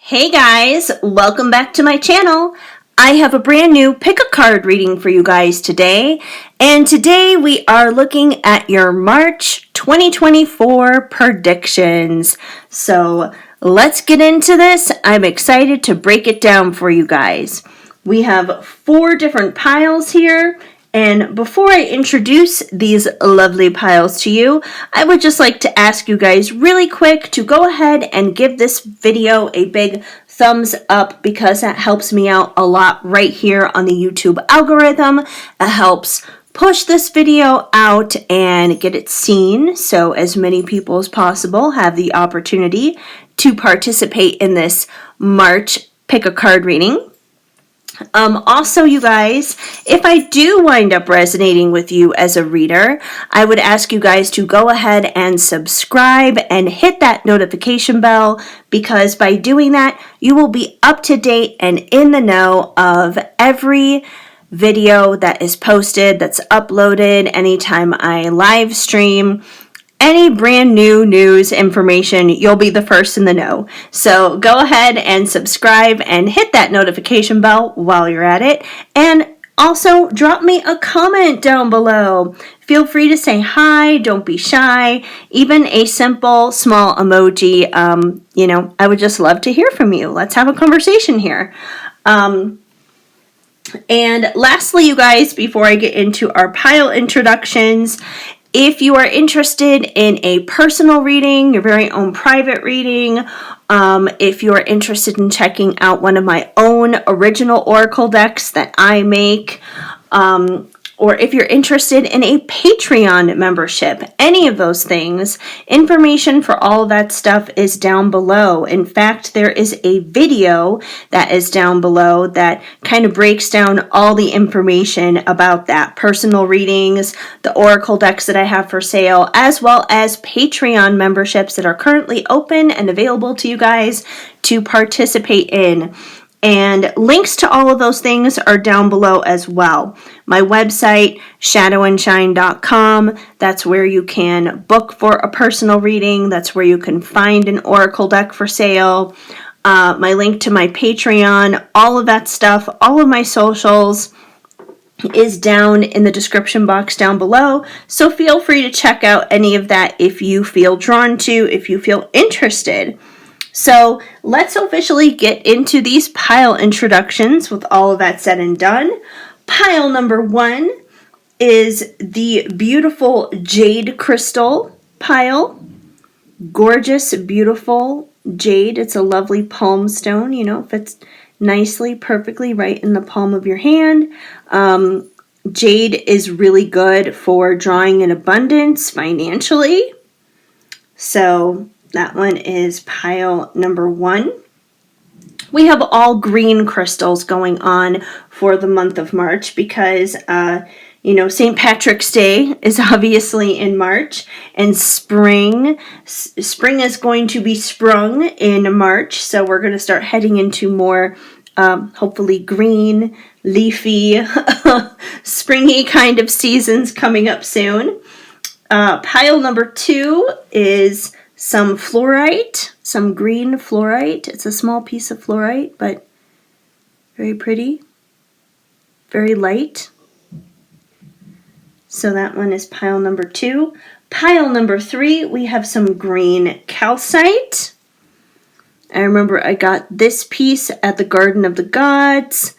Hey guys, welcome back to my channel. I have a brand new pick a card reading for you guys today. And today we are looking at your March 2024 predictions. So let's get into this. I'm excited to break it down for you guys. We have 4 different piles here. And before I introduce these lovely piles to you, I would just like to ask you guys really quick to go ahead and give this video a big thumbs up because that helps me out a lot right here on the YouTube algorithm. It helps push this video out and get it seen so as many people as possible have the opportunity to participate in this March pick a card reading. Also, you guys, if I do wind up resonating with you as a reader, I would ask you guys to go ahead and subscribe and hit that notification bell because by doing that, you will be up to date and in the know of every video that is posted, that's uploaded, anytime I live stream. Any brand new news information, you'll be the first in the know. So go ahead and subscribe and hit that notification bell while you're at it. And also drop me a comment down below. Feel free to say hi, don't be shy. Even a simple small emoji, I would just love to hear from you. Let's have a conversation here. And lastly, you guys, before I get into our pile introductions, if you are interested in a personal reading, your very own private reading, if you are interested in checking out one of my own original oracle decks that I make, or if you're interested in a Patreon membership, any of those things, information for all of that stuff is down below. In fact, there is a video that is down below that kind of breaks down all the information about that. Personal readings, the oracle decks that I have for sale, as well as Patreon memberships that are currently open and available to you guys to participate in. And links to all of those things are down below as well. My website, shadowandshine.com, that's where you can book for a personal reading. That's where you can find an oracle deck for sale. My link to my Patreon, all of that stuff, all of my socials is down in the description box down below. So feel free to check out any of that if you feel drawn to, if you feel interested. So let's officially get into these pile introductions with all of that said and done. Pile number 1 is the beautiful jade crystal pile. Gorgeous, beautiful jade. It's a lovely palm stone, fits nicely, perfectly right in the palm of your hand. Jade is really good for drawing in abundance financially. So that one is pile number 1. We have all green crystals going on for the month of March because, St. Patrick's Day is obviously in March, and spring is going to be sprung in March. So we're going to start heading into more, hopefully green, leafy, springy kind of seasons coming up soon. Pile number 2 is some fluorite, some green fluorite. It's a small piece of fluorite, but very pretty, very light. So that one is pile number 2. Pile number 3, we have some green calcite. I remember I got this piece at the Garden of the Gods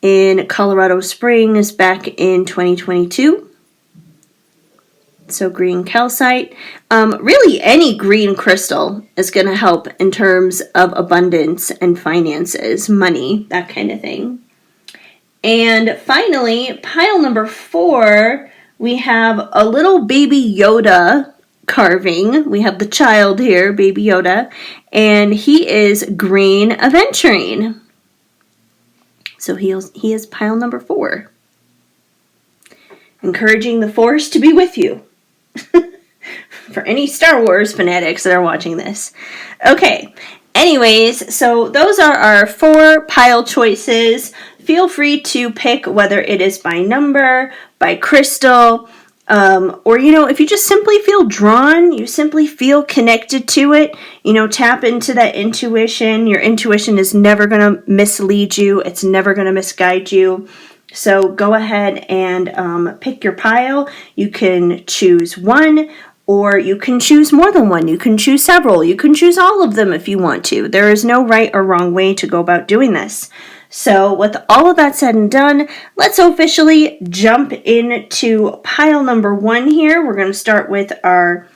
in Colorado Springs back in 2022. So green calcite. Really any green crystal is going to help in terms of abundance and finances, money, that kind of thing. And finally, pile number 4, we have a little baby Yoda carving. We have the child here, baby Yoda, and he is green aventurine. So he is pile number 4. Encouraging the Force to be with you. For any Star Wars fanatics that are watching this. Okay, anyways, so those are our 4 pile choices. Feel free to pick whether it is by number, by crystal, Or, if you just simply feel drawn, you simply feel connected to it, tap into that intuition. Your intuition is never going to mislead you. It's never going to misguide you. So go ahead and pick your pile. You can choose one, or you can choose more than one. You can choose several. You can choose all of them if you want to. There is no right or wrong way to go about doing this. So with all of that said and done, let's officially jump into pile number 1 here. We're going to start with our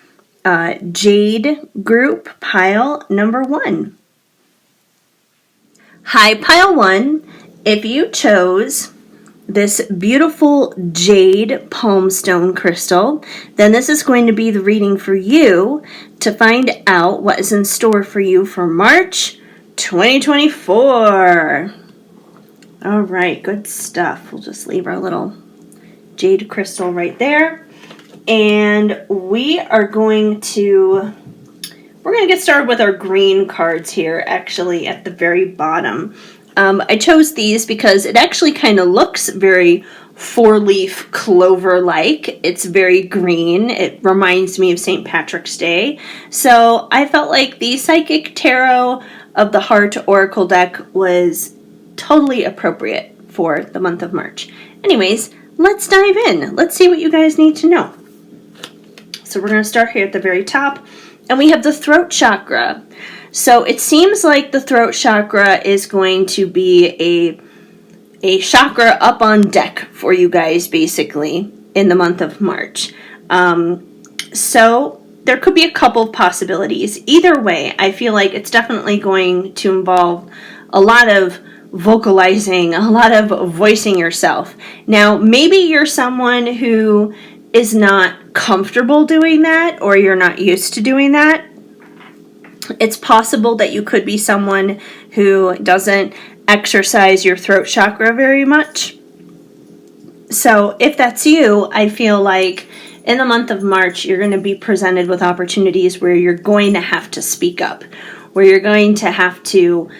Jade group, pile number 1. Hi, pile 1. If you chose this beautiful jade palm stone crystal, then this is going to be the reading for you to find out what is in store for you for March 2024. All right, good stuff. We'll just leave our little jade crystal right there. And we're going to get started with our green cards here, actually, at the very bottom. I chose these because it actually kind of looks very 4-leaf clover-like. It's very green. It reminds me of St. Patrick's Day. So I felt like the Psychic Tarot of the Heart Oracle deck was totally appropriate for the month of March. Anyways, let's dive in. Let's see what you guys need to know. So we're going to start here at the very top, and we have the throat chakra. So it seems like the throat chakra is going to be a chakra up on deck for you guys, basically, in the month of March. So there could be a couple of possibilities. Either way, I feel like it's definitely going to involve a lot of vocalizing, a lot of voicing yourself. Now, maybe you're someone who is not comfortable doing that, or you're not used to doing that. It's possible that you could be someone who doesn't exercise your throat chakra very much. So if that's you, I feel like in the month of March, you're going to be presented with opportunities where you're going to have to speak up, where you're going to have to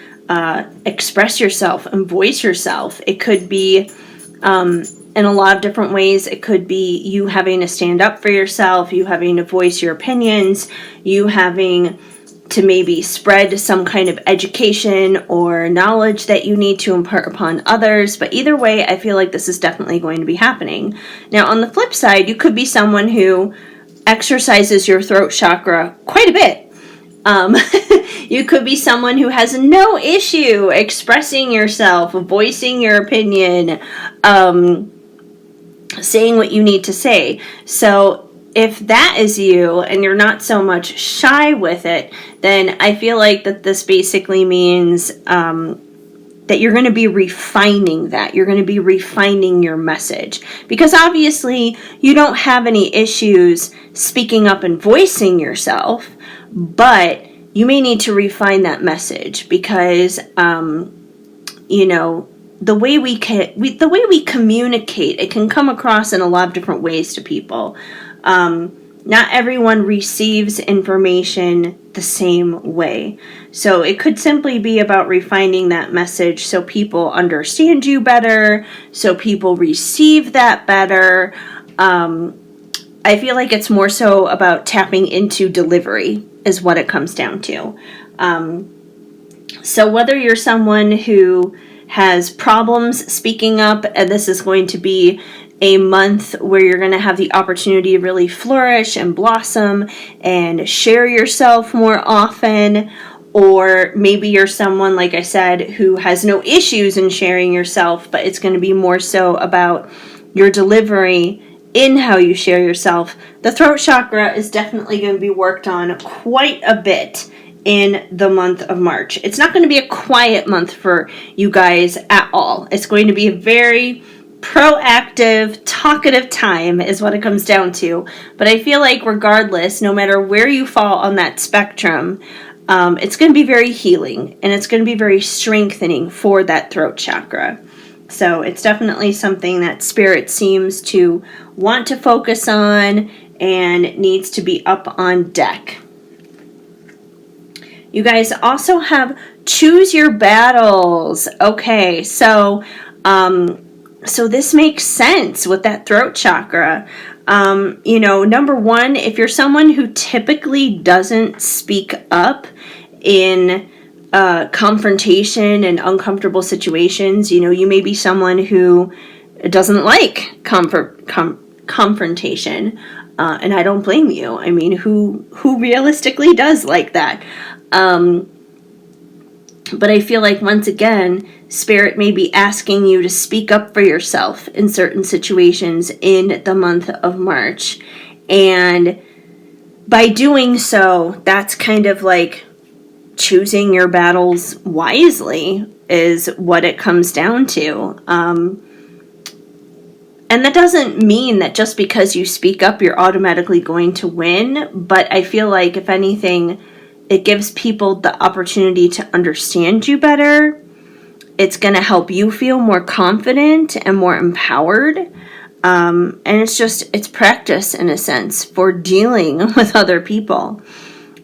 express yourself and voice yourself. It could be in a lot of different ways. It could be you having to stand up for yourself, you having to voice your opinions, you having to maybe spread some kind of education or knowledge that you need to impart upon others. But either way, I feel like this is definitely going to be happening. Now, on the flip side, you could be someone who exercises your throat chakra quite a bit. You could be someone who has no issue expressing yourself, voicing your opinion, saying what you need to say. So if that is you and you're not so much shy with it, then I feel like that this basically means that you're going to be refining that. You're going to be refining your message. Because obviously you don't have any issues speaking up and voicing yourself, but you may need to refine that message because, the way we communicate, it can come across in a lot of different ways to people. Not everyone receives information the same way. So it could simply be about refining that message so people understand you better, so people receive that better. I feel like it's more so about tapping into delivery is what it comes down to. So whether you're someone who has problems speaking up, and this is going to be a month where you're going to have the opportunity to really flourish and blossom and share yourself more often, or maybe you're someone, like I said, who has no issues in sharing yourself, but it's going to be more so about your delivery in how you share yourself. The throat chakra is definitely going to be worked on quite a bit in the month of March. It's not going to be a quiet month for you guys at all. It's going to be a very proactive, talkative time is what it comes down to. But I feel like regardless, no matter where you fall on that spectrum, it's going to be very healing and it's going to be very strengthening for that throat chakra. So it's definitely something that Spirit seems to want to focus on and needs to be up on deck. You guys also have choose your battles. Okay, so this makes sense with that throat chakra. Number one, if you're someone who typically doesn't speak up in confrontation and uncomfortable situations, you may be someone who doesn't like confrontation, and I don't blame you. I mean, who realistically does like that? But I feel like, once again, Spirit may be asking you to speak up for yourself in certain situations in the month of March. And by doing so, that's kind of like choosing your battles wisely is what it comes down to. And that doesn't mean that just because you speak up, you're automatically going to win. But I feel like, if anything, it gives people the opportunity to understand you better. It's going to help you feel more confident and more empowered. And it's practice, in a sense, for dealing with other people.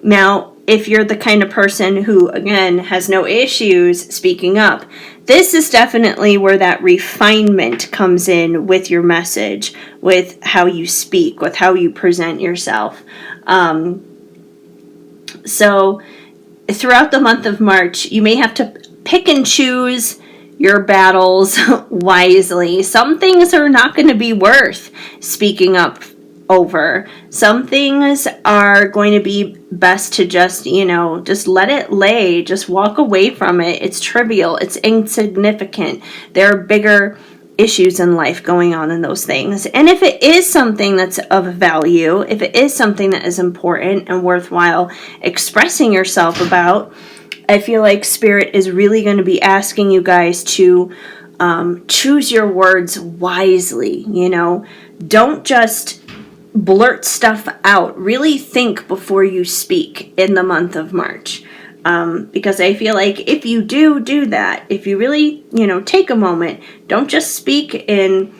Now, if you're the kind of person who, again, has no issues speaking up, this is definitely where that refinement comes in with your message, with how you speak, with how you present yourself. So throughout the month of March, you may have to pick and choose your battles wisely. Some things are not going to be worth speaking up over. Some things are going to be best to just let it lay, just walk away from it. It's trivial, it's insignificant. There are bigger issues in life going on in those things. And if it is something that's of value, if it is something that is important and worthwhile expressing yourself about, I feel like Spirit is really going to be asking you guys to choose your words wisely. Don't just blurt stuff out. Really think before you speak in the month of March. Because I feel like if you do that, if you really, take a moment, don't just speak in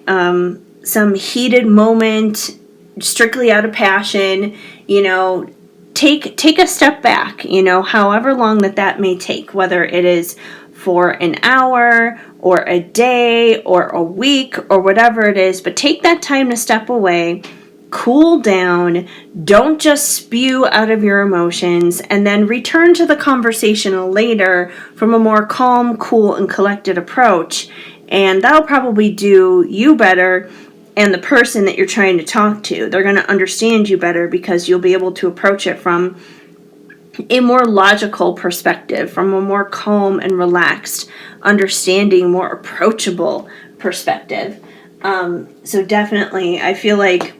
some heated moment, strictly out of passion, take a step back, however long that may take, whether it is for an hour or a day or a week or whatever it is, but take that time to step away, cool down, don't just spew out of your emotions, and then return to the conversation later from a more calm, cool, and collected approach. And that'll probably do you better and the person that you're trying to talk to. They're going to understand you better because you'll be able to approach it from a more logical perspective, from a more calm and relaxed, understanding, more approachable perspective. So definitely, I feel like,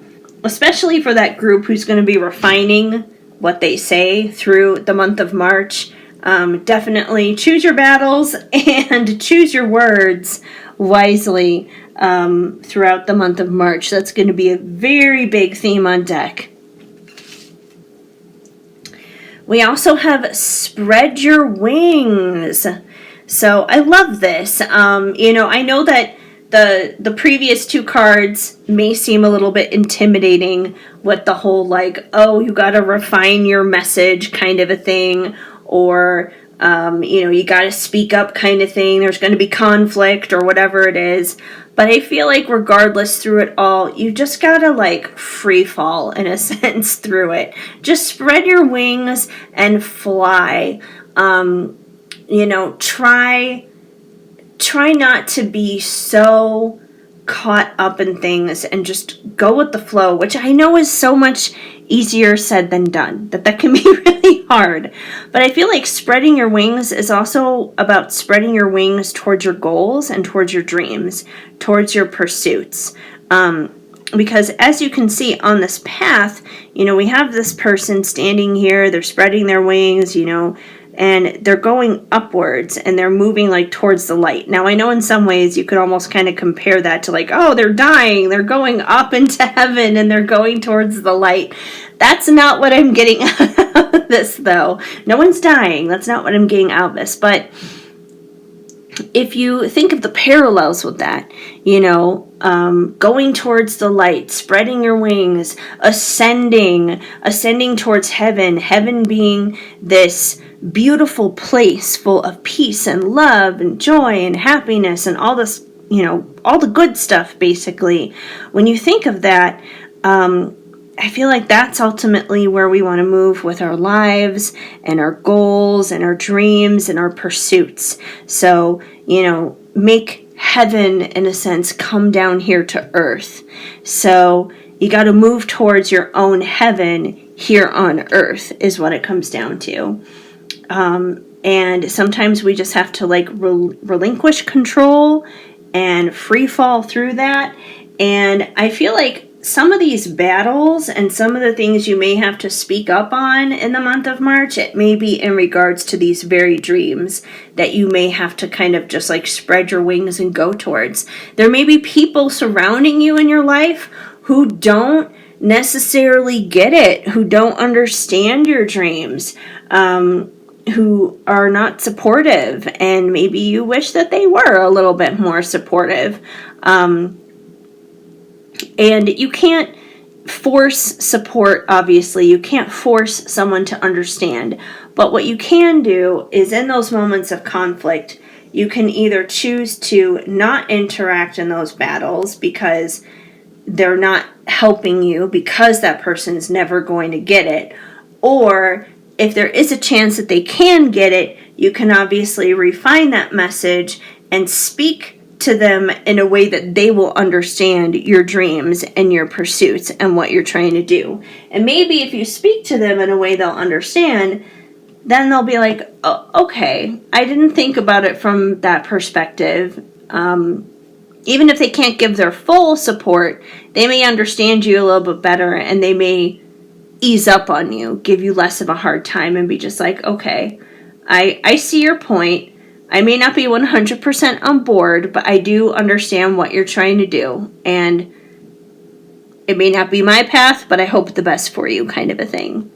especially for that group who's going to be refining what they say through the month of March, definitely choose your battles and choose your words wisely throughout the month of March. That's going to be a very big theme on deck. We also have Spread Your Wings. So I love this. I know that the previous two cards may seem a little bit intimidating with the whole you got to refine your message kind of a thing, or you got to speak up kind of thing. There's going to be conflict or whatever it is. But I feel like regardless through it all, you just got to free fall in a sense through it. Just spread your wings and fly. Try not to be so caught up in things and just go with the flow, which I know is so much easier said than done. That can be really hard. But I feel like spreading your wings is also about spreading your wings towards your goals and towards your dreams, towards your pursuits. Because as you can see on this path, we have this person standing here, they're spreading their wings, and they're going upwards and they're moving towards the light. Now, I know in some ways you could almost kind of compare that to they're dying, they're going up into heaven and they're going towards the light. That's not what I'm getting out of this, though. No one's dying. That's not what I'm getting out of this. But if you think of the parallels with that, going towards the light, spreading your wings, ascending towards heaven being this beautiful place full of peace and love and joy and happiness and all this all the good stuff, basically. When you think of that, I feel like that's ultimately where we want to move with our lives and our goals and our dreams and our pursuits. So, make heaven, in a sense, come down here to earth. So you got to move towards your own heaven here on earth is what it comes down to. And sometimes we just have to relinquish control and free fall through that. And I feel like some of these battles and some of the things you may have to speak up on in the month of March, it may be in regards to these very dreams that you may have to kind of just spread your wings and go towards. There may be people surrounding you in your life who don't necessarily get it, who don't understand your dreams, who are not supportive, and maybe you wish that they were a little bit more supportive. And you can't force support, obviously. You can't force someone to understand. But what you can do is, in those moments of conflict, you can either choose to not interact in those battles because they're not helping you, because that person's never going to get it. Or if there is a chance that they can get it, you can obviously refine that message and speak to them in a way that they will understand your dreams and your pursuits and what you're trying to do. And maybe if you speak to them in a way they'll understand, then they'll be like, oh, okay, I didn't think about it from that perspective. Even if they can't give their full support, they may understand you a little bit better, and they may ease up on you, give you less of a hard time, and be just like, okay, I see your point. I may not be 100% on board, but I do understand what you're trying to do. And it may not be my path, but I hope the best for you, kind of a thing.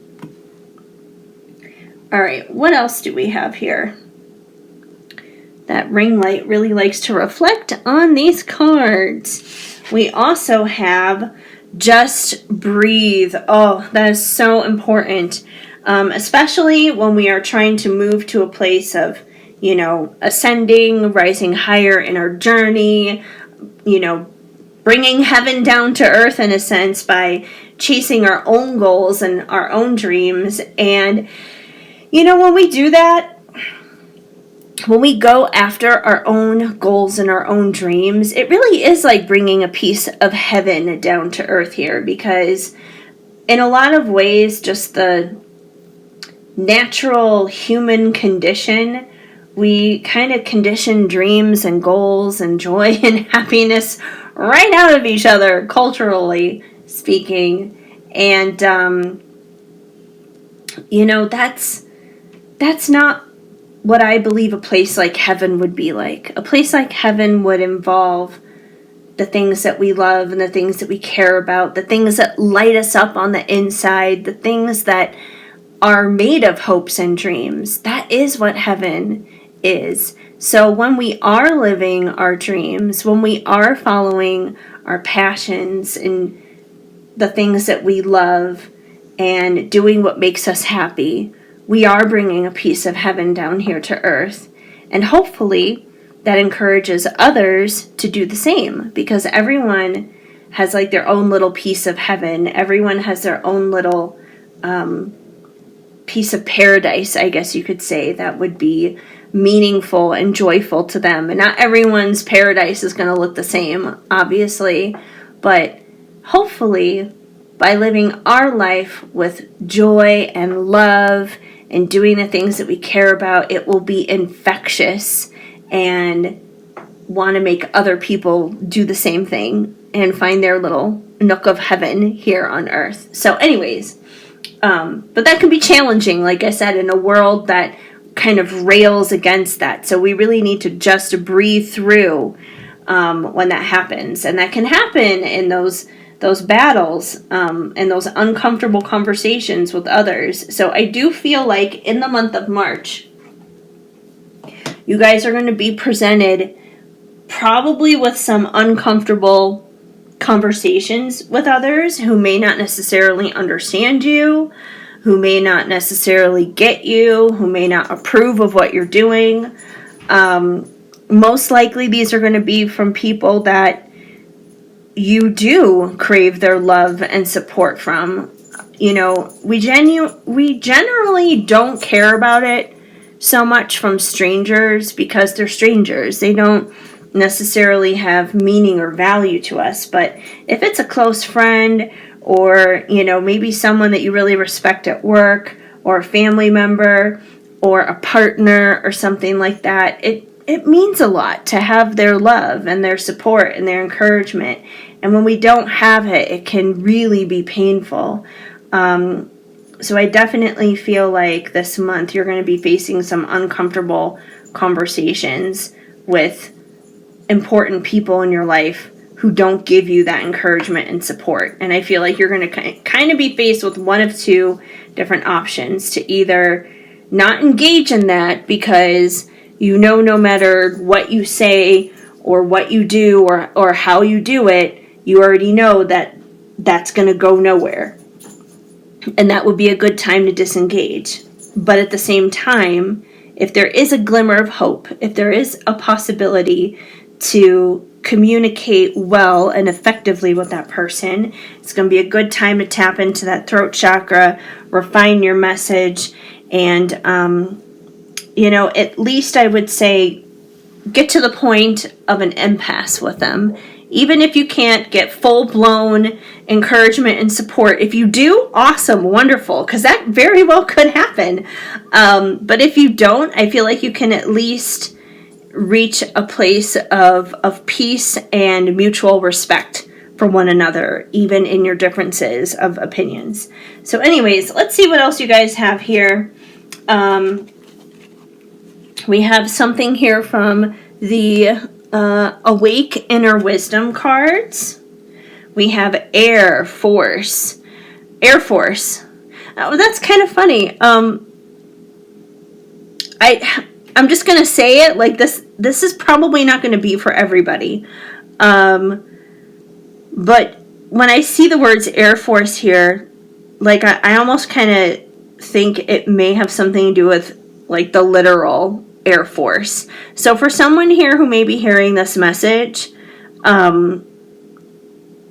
All right, what else do we have here? That ring light really likes to reflect on these cards. We also have just breathe. Oh, that is so important. Especially when we are trying to move to a place of ascending, rising higher in our journey, bringing heaven down to earth in a sense by chasing our own goals and our own dreams. And, when we do that, when we go after our own goals and our own dreams, it really is like bringing a piece of heaven down to earth here, because in a lot of ways, just the natural human condition, we kind of condition dreams and goals and joy and happiness right out of each other, culturally speaking. And, that's not what I believe a place like heaven would be like. A place like heaven would involve the things that we love and the things that we care about, the things that light us up on the inside, the things that are made of hopes and dreams. That is what heaven is. So when we are living our dreams, when we are following our passions and the things that we love and doing what makes us happy, we are bringing a piece of heaven down here to earth. And hopefully that encourages others to do the same, because everyone has their own little piece of heaven. Everyone has their own little piece of paradise, I guess you could say, that would be meaningful and joyful to them. And not everyone's paradise is going to look the same, obviously, but hopefully by living our life with joy and love and doing the things that we care about, it will be infectious and want to make other people do the same thing and find their little nook of heaven here on earth. So anyways, but that can be challenging, like I said, in a world that kind of rails against that. So we really need to just breathe through when that happens. And that can happen in those battles and those uncomfortable conversations with others. So I do feel like in the month of March, you guys are going to be presented probably with some uncomfortable conversations with others who may not necessarily understand you, who may not necessarily get you, who may not approve of what you're doing. most likely these are going to be from people that you do crave their love and support from. We generally don't care about it so much from strangers because they're strangers. They don't necessarily have meaning or value to us. But if it's a close friend, or maybe someone that you really respect at work, or a family member, or a partner, or something like that, it means a lot to have their love and their support and their encouragement. And when we don't have it, it can really be painful. So I definitely feel like this month you're going to be facing some uncomfortable conversations with important people in your life who don't give you that encouragement and support. And I feel like you're going to kind of be faced with one of two different options: to either not engage in that because no matter what you say or what you do or how you do it, you already know that that's going to go nowhere. And that would be a good time to disengage. But at the same time, if there is a glimmer of hope, if there is a possibility to communicate well and effectively with that person, it's going to be a good time to tap into that throat chakra, refine your message, and, at least I would say get to the point of an impasse with them. Even if you can't get full-blown encouragement and support, if you do, awesome, wonderful, because that very well could happen. But if you don't, I feel like you can at least reach a place of peace and mutual respect for one another, even in your differences of opinions. So anyways, let's see what else you guys have here. We have something here from the Awake Inner Wisdom cards. We have Air Force. Air Force. Oh, that's kind of funny. I'm just going to say it like this. This is probably not going to be for everybody. But when I see the words Air Force here, like I almost kind of think it may have something to do with like the literal Air Force. So for someone here who may be hearing this message,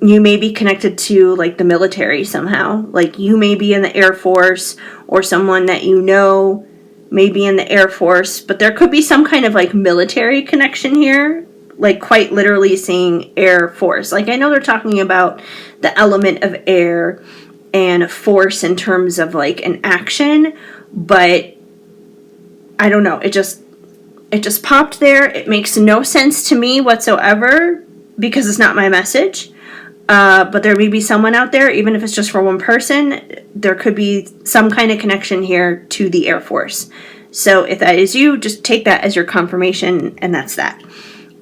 you may be connected to like the military somehow. Like you may be in the Air Force, or someone that may be in the Air Force, but there could be some kind of like military connection here, like quite literally saying Air Force. Like I know they're talking about the element of air and force in terms of like an action, but I don't know. It just popped there. It makes no sense to me whatsoever because it's not my message. But there may be someone out there, even if it's just for one person, there could be some kind of connection here to the Air Force. So if that is you, just take that as your confirmation, and that's that.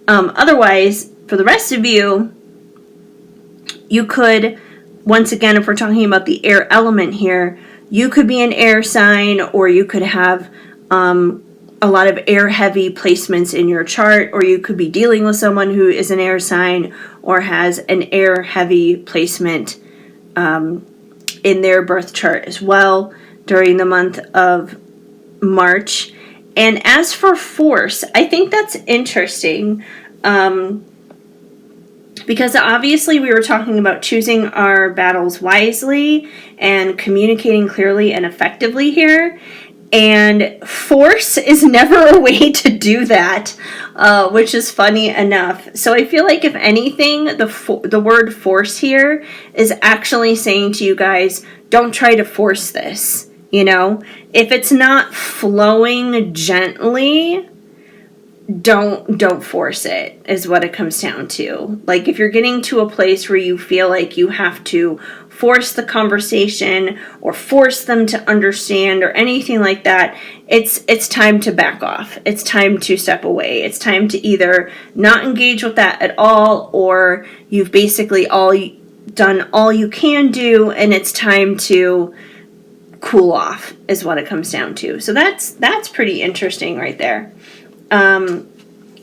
Otherwise, for the rest of you, you could, once again, if we're talking about the air element here, you could be an air sign, or you could have a lot of air-heavy placements in your chart, or you could be dealing with someone who is an air sign or has an air-heavy placement in their birth chart as well during the month of March. And as for force, I think that's interesting because obviously we were talking about choosing our battles wisely and communicating clearly and effectively here. And force is never a way to do that, which is funny enough. So I feel like if anything, the word force here is actually saying to you guys, don't try to force this. If it's not flowing gently, don't force it, is what it comes down to. Like if you're getting to a place where you feel like you have to force the conversation or force them to understand or anything like that, it's time to back off. It's time to step away. It's time to either not engage with that at all, or you've basically done all you can do and it's time to cool off, is what it comes down to. So that's pretty interesting right there.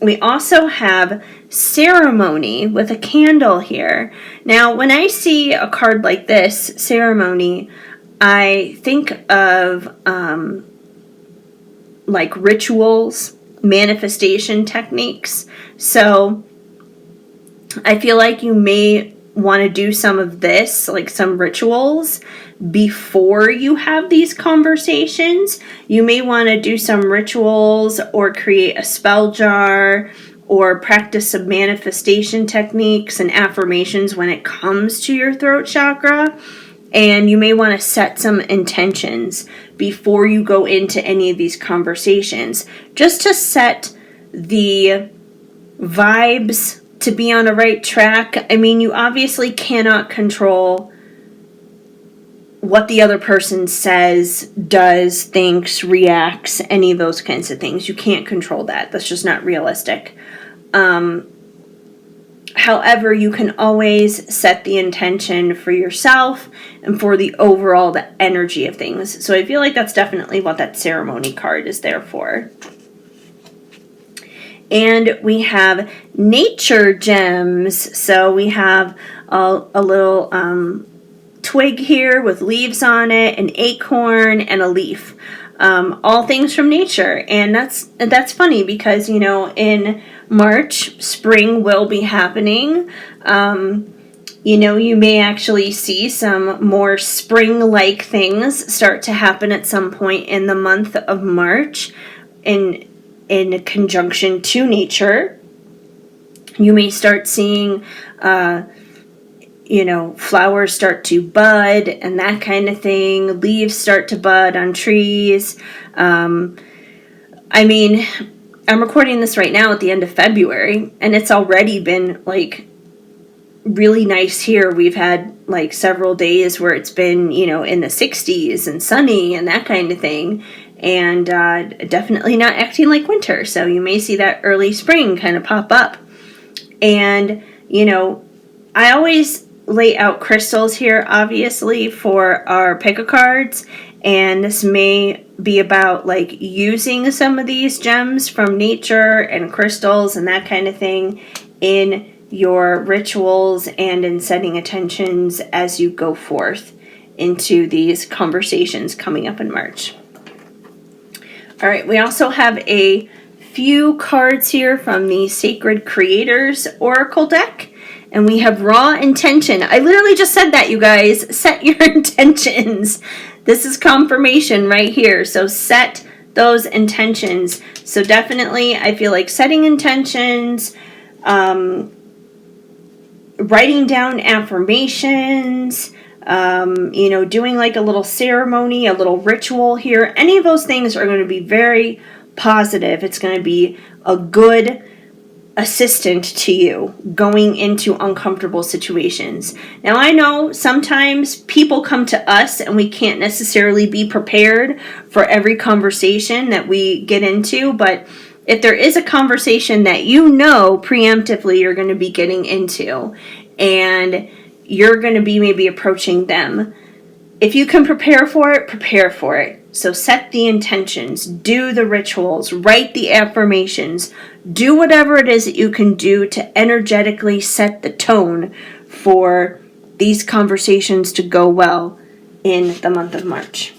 We also have ceremony with a candle here. Now, when I see a card like this, ceremony, I think of like rituals, manifestation techniques. So I feel like you may want to do some of this, like some rituals, before you have these conversations. You may want to do some rituals or create a spell jar or practice some manifestation techniques and affirmations when it comes to your throat chakra. And you may want to set some intentions before you go into any of these conversations, just to set the vibes to be on a right track. I mean, you obviously cannot control what the other person says, does, thinks, reacts, any of those kinds of things. You can't control that. That's just not realistic. However, you can always set the intention for yourself and for the overall the energy of things. So I feel like that's definitely what that ceremony card is there for. And we have nature gems. So we have a little twig here with leaves on it, an acorn, and a leaf. All things from nature. And that's funny because, you know, in March, spring will be happening. You know, you may actually see some more spring-like things start to happen at some point in the month of March in conjunction to nature. You may start seeing, you know, flowers start to bud and that kind of thing. Leaves start to bud on trees. I mean, I'm recording this right now at the end of February, and it's already been, like, really nice here. We've had, like, several days where it's been, you know, in the 60s and sunny and that kind of thing, and definitely not acting like winter. So you may see that early spring kind of pop up. And, you know, I always lay out crystals here, obviously, for our pick a cards, and this may be about like using some of these gems from nature and crystals and that kind of thing in your rituals and in setting intentions as you go forth into these conversations coming up in March. All right, we also have a few cards here from the Sacred Creators Oracle deck. And we have raw intention. I literally just said that, you guys. Set your intentions. This is confirmation right here. So set those intentions. So definitely, I feel like setting intentions, writing down affirmations, you know, doing like a little ceremony, a little ritual here. Any of those things are going to be very positive. It's going to be a good assistant to you going into uncomfortable situations. Now, I know sometimes people come to us and we can't necessarily be prepared for every conversation that we get into, but if there is a conversation that you know preemptively you're going to be getting into and you're going to be maybe approaching them, if you can prepare for it, prepare for it. So set the intentions, do the rituals, write the affirmations, do whatever it is that you can do to energetically set the tone for these conversations to go well in the month of March.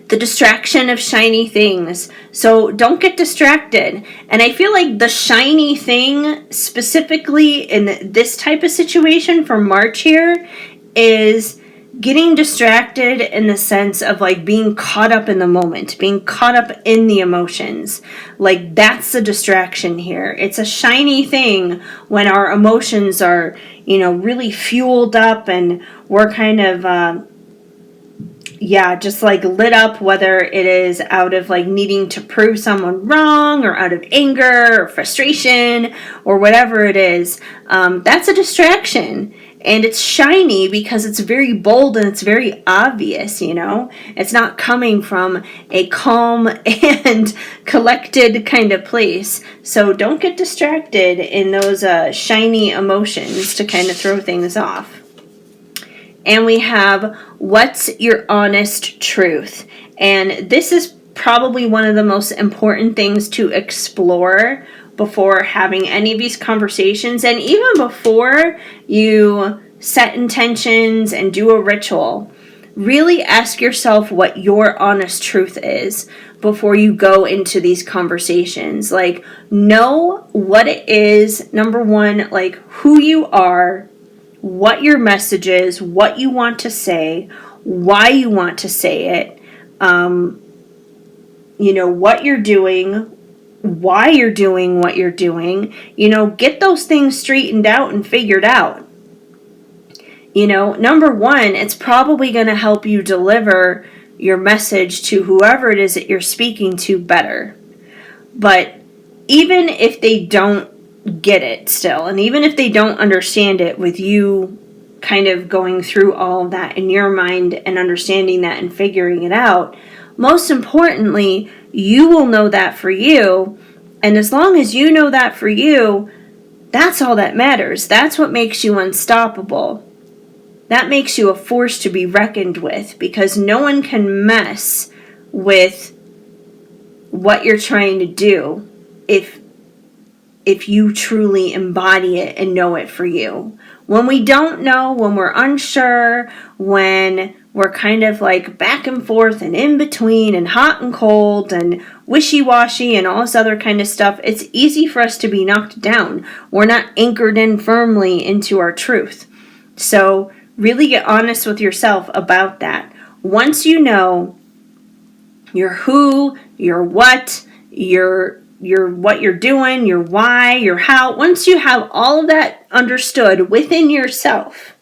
The distraction of shiny things. So don't get distracted. And I feel like the shiny thing specifically in this type of situation for March here is getting distracted in the sense of like being caught up in the moment, being caught up in the emotions. Like that's the distraction here. It's a shiny thing when our emotions are, you know, really fueled up and we're kind of, just like lit up, whether it is out of like needing to prove someone wrong or out of anger or frustration or whatever it is. That's a distraction. And it's shiny because it's very bold and it's very obvious, you know. It's not coming from a calm and collected kind of place. So don't get distracted in those shiny emotions to kind of throw things off. And we have what's your honest truth? And this is probably one of the most important things to explore before having any of these conversations, and even before you set intentions and do a ritual. really ask yourself what your honest truth is before you go into these conversations. Like, know what it is, number one, like who you are, what your message is, what you want to say, why you want to say it, what you're doing, why you're doing what you're doing. Get those things straightened out and figured out. Number one, it's probably going to help you deliver your message to whoever it is that you're speaking to better. But even if they don't get it still, and even if they don't understand it with you kind of going through all of that in your mind and understanding that and figuring it out, most importantly, you will know that for you. And as long as you know that for you, that's all that matters. That's what makes you unstoppable. That makes you a force to be reckoned with, because no one can mess with what you're trying to do if you truly embody it and know it for you. When we don't know, when we're unsure, when we're kind of like back and forth and in between and hot and cold and wishy-washy and all this other kind of stuff, it's easy for us to be knocked down. We're not anchored in firmly into our truth. So really get honest with yourself about that. Once you know your who, your what, your what you're doing, your why, your how, once you have all of that understood within yourself,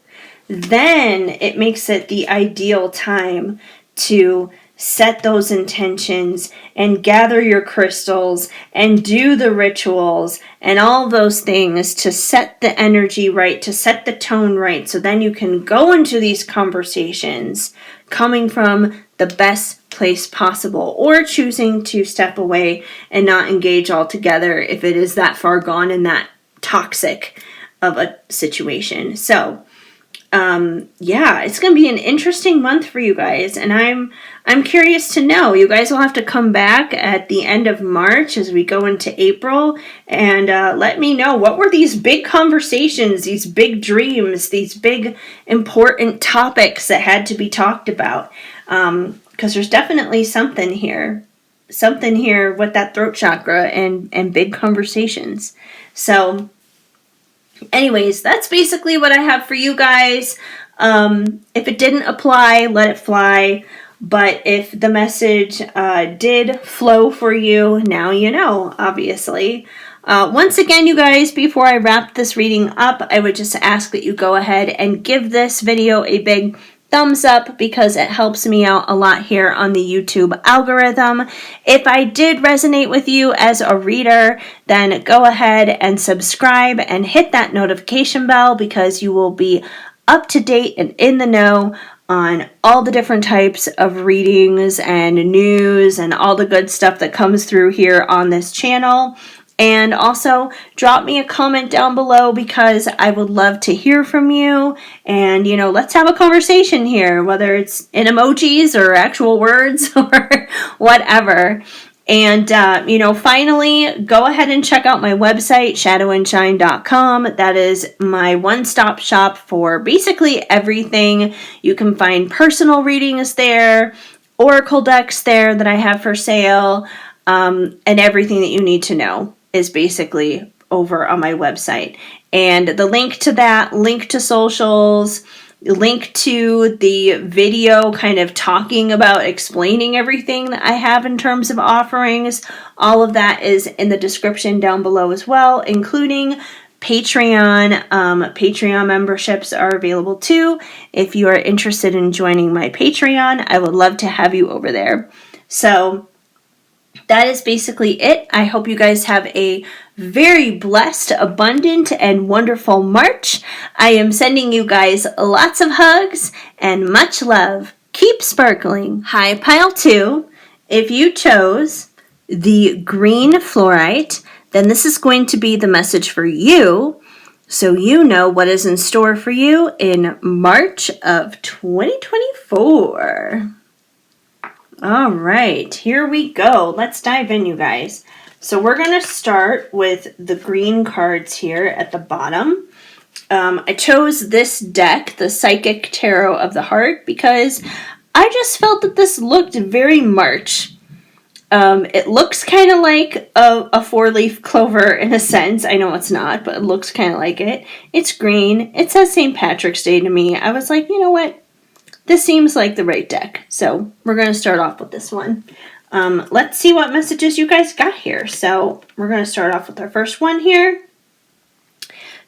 then it makes it the ideal time to set those intentions and gather your crystals and do the rituals and all those things to set the energy right, to set the tone right, so then you can go into these conversations coming from the best place possible, or choosing to step away and not engage altogether if it is that far gone and that toxic of a situation. So it's going to be an interesting month for you guys, and I'm curious to know. You guys will have to come back at the end of March as we go into April and let me know, what were these big conversations, these big dreams, these big important topics that had to be talked about, because there's definitely something here with that throat chakra and big conversations. So anyways, that's basically what I have for you guys. If it didn't apply, let it fly. But if the message did flow for you, now you know, obviously. Once again, you guys, before I wrap this reading up, I would just ask that you go ahead and give this video a big thumbs up, because it helps me out a lot here on the YouTube algorithm. If I did resonate with you as a reader, then go ahead and subscribe and hit that notification bell, because you will be up to date and in the know on all the different types of readings and news and all the good stuff that comes through here on this channel. And also, drop me a comment down below, because I would love to hear from you. And, let's have a conversation here, whether it's in emojis or actual words or whatever. And, finally, go ahead and check out my website, shadowandshine.com. That is my one-stop shop for basically everything. You can find personal readings there, oracle decks there that I have for sale, and everything that you need to know is basically over on my website. And the link to that, link to socials, link to the video kind of talking about explaining everything that I have in terms of offerings, all of that is in the description down below as well, including Patreon. Patreon memberships are available too. If you are interested in joining my Patreon, I would love to have you over there. So that is basically it. I hope you guys have a very blessed, abundant, and wonderful March. I am sending you guys lots of hugs and much love. Keep sparkling. Hi, Pile 2. If you chose the green fluorite, then this is going to be the message for you, so you know what is in store for you in March of 2024. All right, here we go. Let's dive in, you guys. So we're going to start with the green cards here at the bottom. I chose this deck, the Psychic Tarot of the Heart, because I just felt that this looked very March. It looks kind of like a four-leaf clover in a sense. I know it's not, but it looks kind of like it. It's green. It says St. Patrick's Day to me. I was like, you know what? This seems like the right deck. So we're going to start off with this one. Let's see what messages you guys got here. So we're going to start off with our first one here.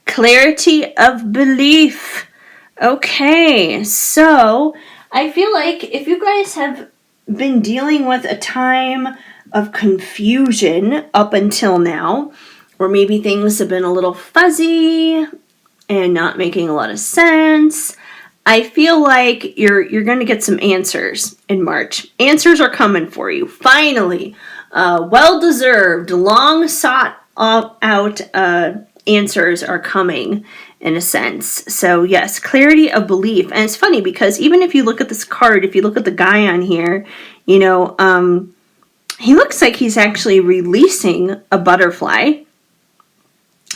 Clarity of belief. Okay, so I feel like if you guys have been dealing with a time of confusion up until now, or maybe things have been a little fuzzy and not making a lot of sense, I feel like you're going to get some answers in March. Answers are coming for you, finally. Well-deserved, long sought out answers are coming in a sense. So yes, clarity of belief. And it's funny because even if you look at this card, if you look at the guy on here, you know, he looks like he's actually releasing a butterfly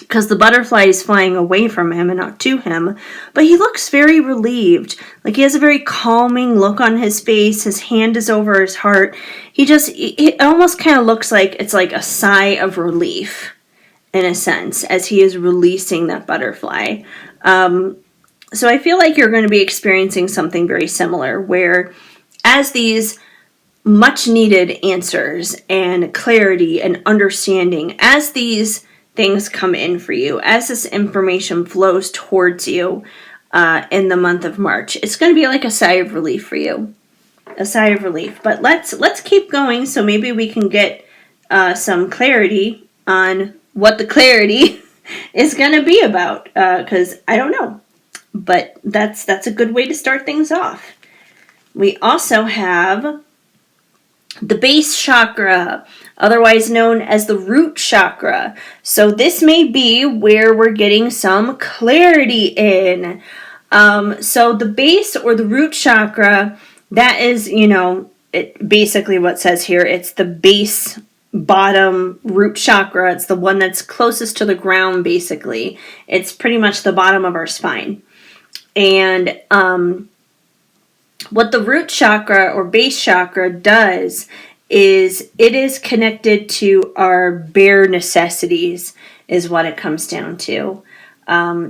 because the butterfly is flying away from him and not to him. But he looks very relieved. Like he has a very calming look on his face. His hand is over his heart. It almost kind of looks like it's like a sigh of relief, in a sense, as he is releasing that butterfly. So I feel like you're going to be experiencing something very similar, where as these much needed answers and clarity and understanding, as these things come in for you, as this information flows towards you in the month of March, it's going to be like a sigh of relief for you. A sigh of relief. But let's keep going so maybe we can get some clarity on what the clarity is going to be about, because I don't know, but that's a good way to start things off. We also have the base chakra, otherwise known as the root chakra. So this may be where we're getting some clarity in. So the base or the root chakra, that is, basically what it says here. It's the base bottom root chakra. It's the one that's closest to the ground, basically. It's pretty much the bottom of our spine. And what the root chakra or base chakra does is it is connected to our bare necessities, is what it comes down to.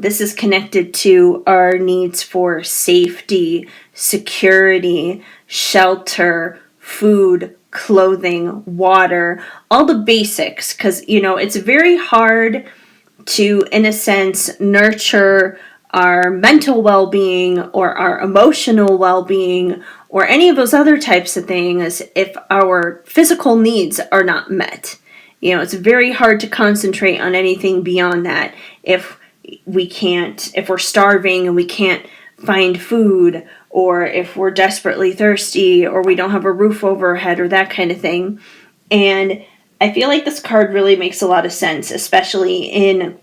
This is connected to our needs for safety, security, shelter, food, clothing, water, all the basics, because it's very hard to, in a sense, nurture our mental well-being or our emotional well-being or any of those other types of things if our physical needs are not met. It's very hard to concentrate on anything beyond that if we're starving and we can't find food, or if we're desperately thirsty, or we don't have a roof over our head, or that kind of thing. And I feel like this card really makes a lot of sense, especially in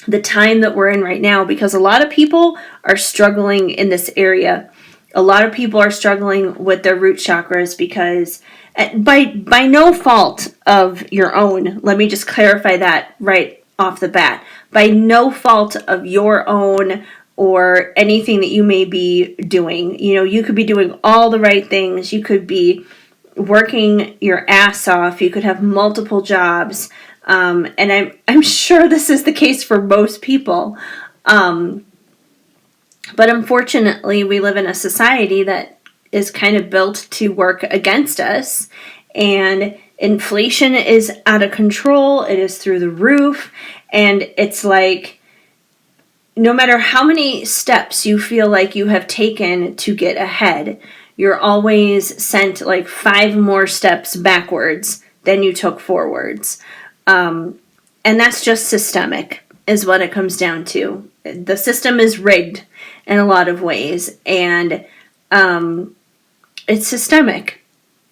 the time that we're in right now, because a lot of people are struggling in this area. A lot of people are struggling with their root chakras because by no fault of your own, let me just clarify that right off the bat, by no fault of your own or anything that you may be doing. You could be doing all the right things. You could be working your ass off. You could have multiple jobs. And I'm sure this is the case for most people. But unfortunately, we live in a society that is kind of built to work against us. And inflation is out of control. It is through the roof. And it's like, no matter how many steps you feel like you have taken to get ahead, you're always sent like 5 more steps backwards than you took forwards. And that's just systemic, is what it comes down to. The system is rigged in a lot of ways, and it's systemic.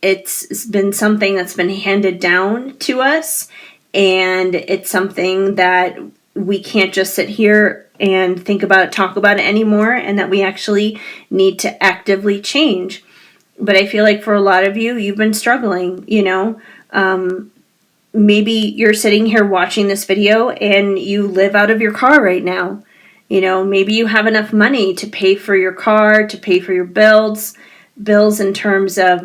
It's been something that's been handed down to us, and it's something that we can't just sit here and talk about it anymore, and that we actually need to actively change. But I feel like for a lot of you, you've been struggling, maybe you're sitting here watching this video and you live out of your car right now. Maybe you have enough money to pay for your car, to pay for your bills, bills in terms of,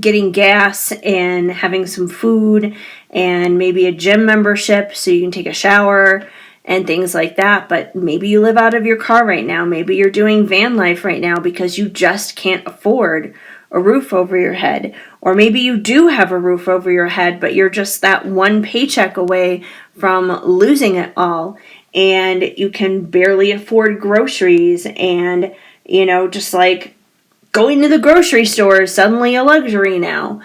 getting gas and having some food and maybe a gym membership so you can take a shower and things like that. But maybe you live out of your car right now. Maybe you're doing van life right now because you just can't afford a roof over your head. Or maybe you do have a roof over your head, but you're just that one paycheck away from losing it all. And you can barely afford groceries and, just like going to the grocery store is suddenly a luxury now.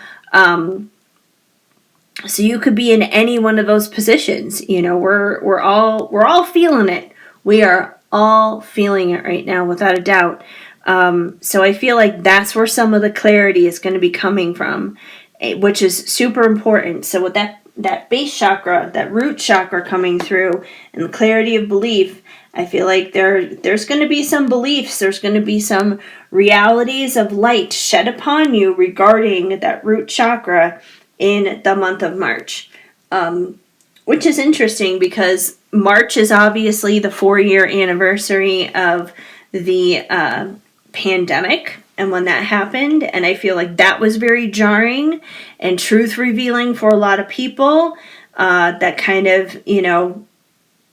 So you could be in any one of those positions. We're all feeling it. We are all feeling it right now, without a doubt. So I feel like that's where some of the clarity is going to be coming from, which is super important. So with that base chakra, that root chakra coming through, and the clarity of belief, I feel like there's going to be some beliefs, there's going to be some realities of light shed upon you regarding that root chakra in the month of March. Which is interesting because March is obviously the 4-year anniversary of the pandemic and when that happened. And I feel like that was very jarring and truth revealing for a lot of people. That kind of,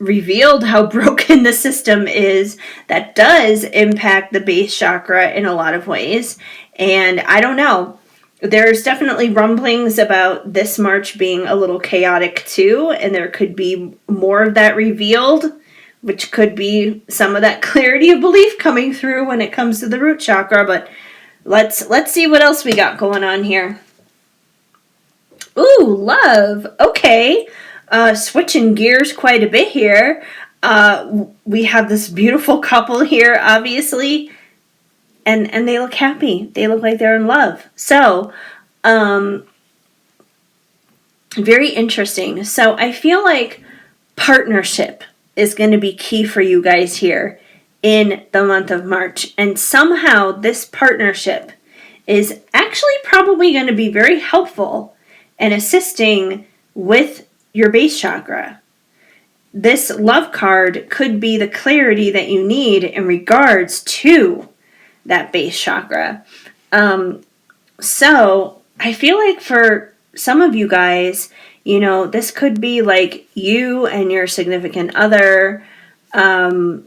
revealed how broken the system is that does impact the base chakra in a lot of ways. And I don't know. There's definitely rumblings about this March being a little chaotic too, and there could be more of that revealed, which could be some of that clarity of belief coming through when it comes to the root chakra. But let's see what else we got going on here. Ooh, love. Okay. Switching gears quite a bit here. We have this beautiful couple here, obviously, and they look happy. They look like they're in love. So, very interesting. So I feel like partnership is going to be key for you guys here in the month of March. And somehow this partnership is actually probably going to be very helpful in assisting with your base chakra. This love card could be the clarity that you need in regards to that base chakra. So I feel like for some of you guys, this could be like you and your significant other. Like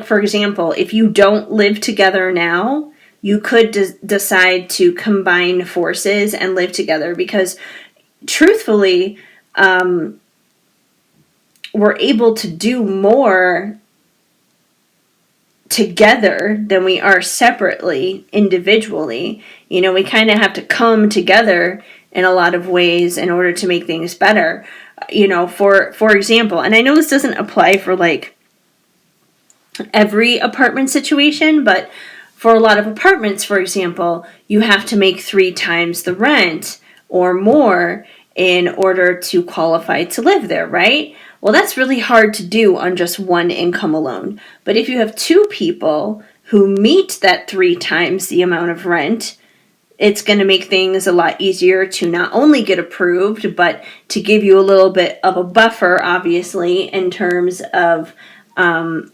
for example, if you don't live together now, you could decide to combine forces and live together because truthfully, we're able to do more together than we are separately, individually. We kind of have to come together in a lot of ways in order to make things better. For example, and I know this doesn't apply for like every apartment situation, but for a lot of apartments, for example, you have to make 3 times the rent or more in order to qualify to live there, right? Well, that's really hard to do on just one income alone. But if you have 2 people who meet that 3 times the amount of rent, it's going to make things a lot easier to not only get approved, but to give you a little bit of a buffer, obviously, in terms of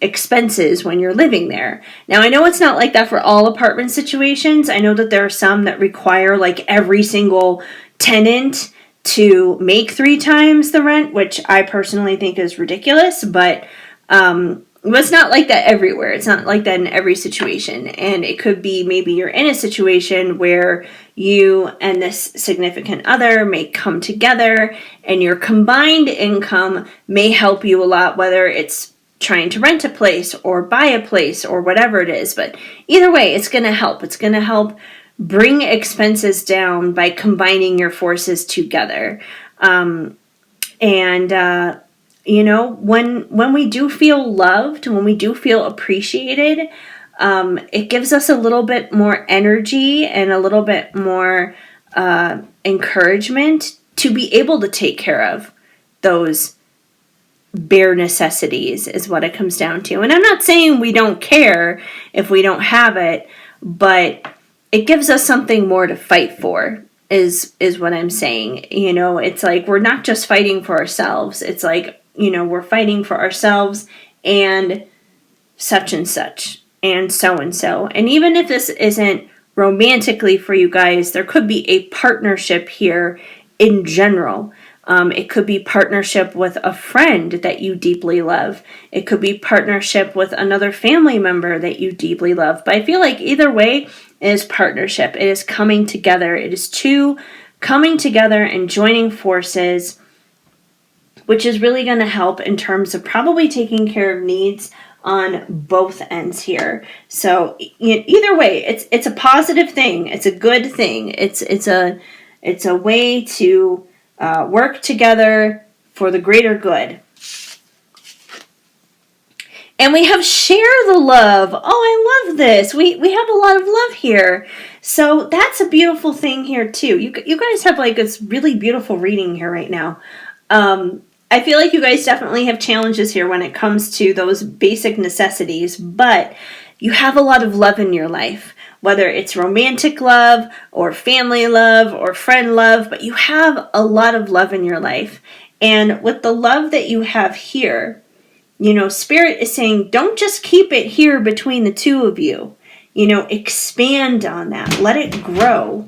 expenses when you're living there. Now, I know it's not like that for all apartment situations. I know that there are some that require like every single tenant to make 3 times the rent, which I personally think is ridiculous, but it's not like that everywhere. It's not like that in every situation. And it could be maybe you're in a situation where you and this significant other may come together and your combined income may help you a lot, whether it's trying to rent a place or buy a place or whatever it is. But either way, it's going to help. It's going to help bring expenses down by combining your forces together. When we do feel loved, when we do feel appreciated, it gives us a little bit more energy and a little bit more encouragement to be able to take care of those bare necessities is what it comes down to. And I'm not saying we don't care if we don't have it, but it gives us something more to fight for is what I'm saying. It's like we're not just fighting for ourselves. It's like, we're fighting for ourselves and such and such and so. And even if this isn't romantically for you guys, there could be a partnership here in general. It could be partnership with a friend that you deeply love. It could be partnership with another family member that you deeply love. But I feel like either way, it is partnership. It is coming together. It is two coming together and joining forces, which is really going to help in terms of probably taking care of needs on both ends here. So either way, it's a positive thing. It's a good thing. It's a way to work together for the greater good. And we have share the love. Oh, I love this. We have a lot of love here. So that's a beautiful thing here too. You guys have like this really beautiful reading here right now. I feel like you guys definitely have challenges here when it comes to those basic necessities, but you have a lot of love in your life, whether it's romantic love or family love or friend love, but you have a lot of love in your life. And with the love that you have here, Spirit is saying, don't just keep it here between the two of you. Expand on that. Let it grow.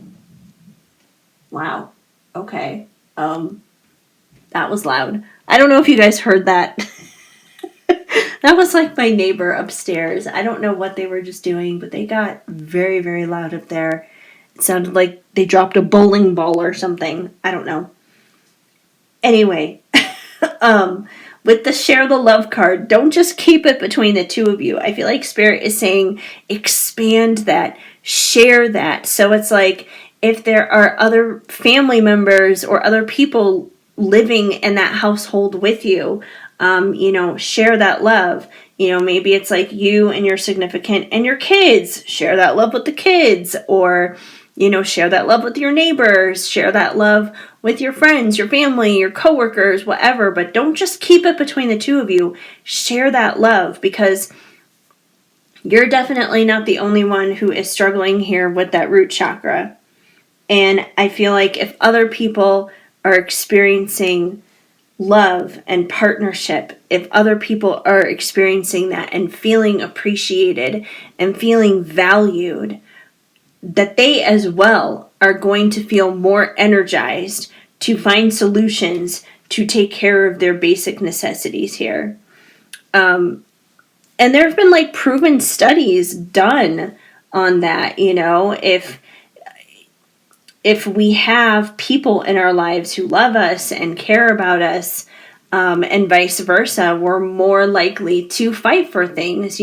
Wow. Okay. That was loud. I don't know if you guys heard that. That was like my neighbor upstairs. I don't know what they were just doing, but they got very, very loud up there. It sounded like they dropped a bowling ball or something. I don't know. Anyway, with the share the love card, don't just keep it between the two of you. I feel like Spirit is saying expand that, share that. So it's like if there are other family members or other people living in that household with you, share that love. Maybe it's like you and your significant and your kids, share that love with the kids, or, share that love with your neighbors, share that love with your friends, your family, your coworkers, whatever. But don't just keep it between the two of you. Share that love, because you're definitely not the only one who is struggling here with that root chakra. And I feel like if other people are experiencing love and partnership, if other people are experiencing that and feeling appreciated and feeling valued, that they as well are going to feel more energized to find solutions to take care of their basic necessities here. And there have been like proven studies done on that. If we have people in our lives who love us and care about us, and vice versa, we're more likely to fight for things,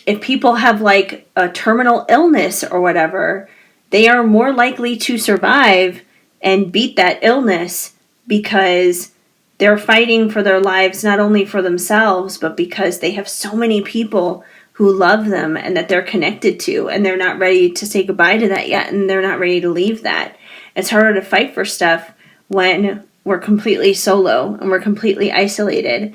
if people have like a terminal illness or whatever, they are more likely to survive and beat that illness because they're fighting for their lives, not only for themselves, but because they have so many people who love them and that they're connected to, and they're not ready to say goodbye to that yet, and they're not ready to leave that. It's harder to fight for stuff when we're completely solo and we're completely isolated.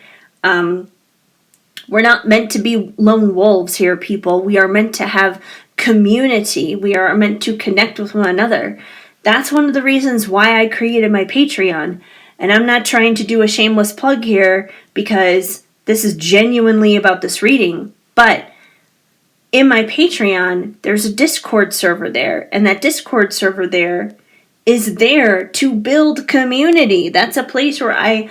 We're not meant to be lone wolves here, people. We are meant to have community. We are meant to connect with one another. That's one of the reasons why I created my Patreon. And I'm not trying to do a shameless plug here, because this is genuinely about this reading. But in my Patreon, there's a Discord server there. And that Discord server there is there to build community. That's a place where I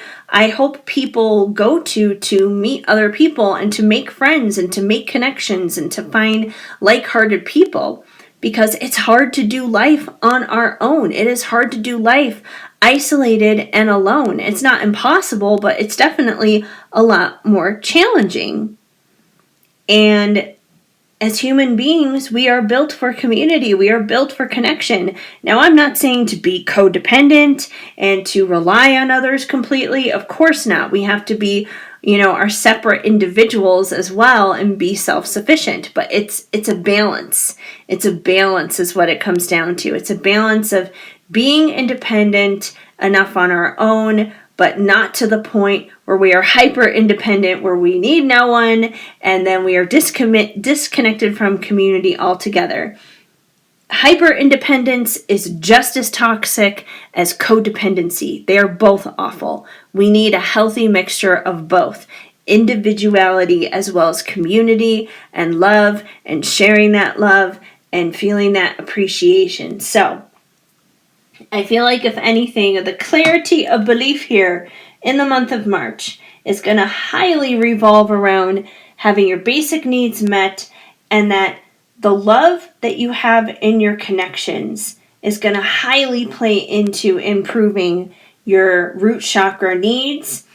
hope people go to meet other people and to make friends and to make connections and to find like-hearted people. Because it's hard to do life on our own. It is hard to do life isolated and alone. It's not impossible, but it's definitely a lot more challenging. And as human beings, we are built for community. We are built for connection. Now, I'm not saying to be codependent and to rely on others completely. Of course not. We have to be, our separate individuals as well and be self-sufficient. But it's a balance. It's a balance is what it comes down to. It's a balance of being independent enough on our own, but not to the point where we are hyper independent, where we need no one, and then we are disconnected from community altogether. Hyper independence is just as toxic as codependency. They are both awful. We need a healthy mixture of both. individuality as well as community and love and sharing that love and feeling that appreciation. So I feel like, if anything, the clarity of belief here in the month of March is going to highly revolve around having your basic needs met, and that the love that you have in your connections is going to highly play into improving your root chakra needs.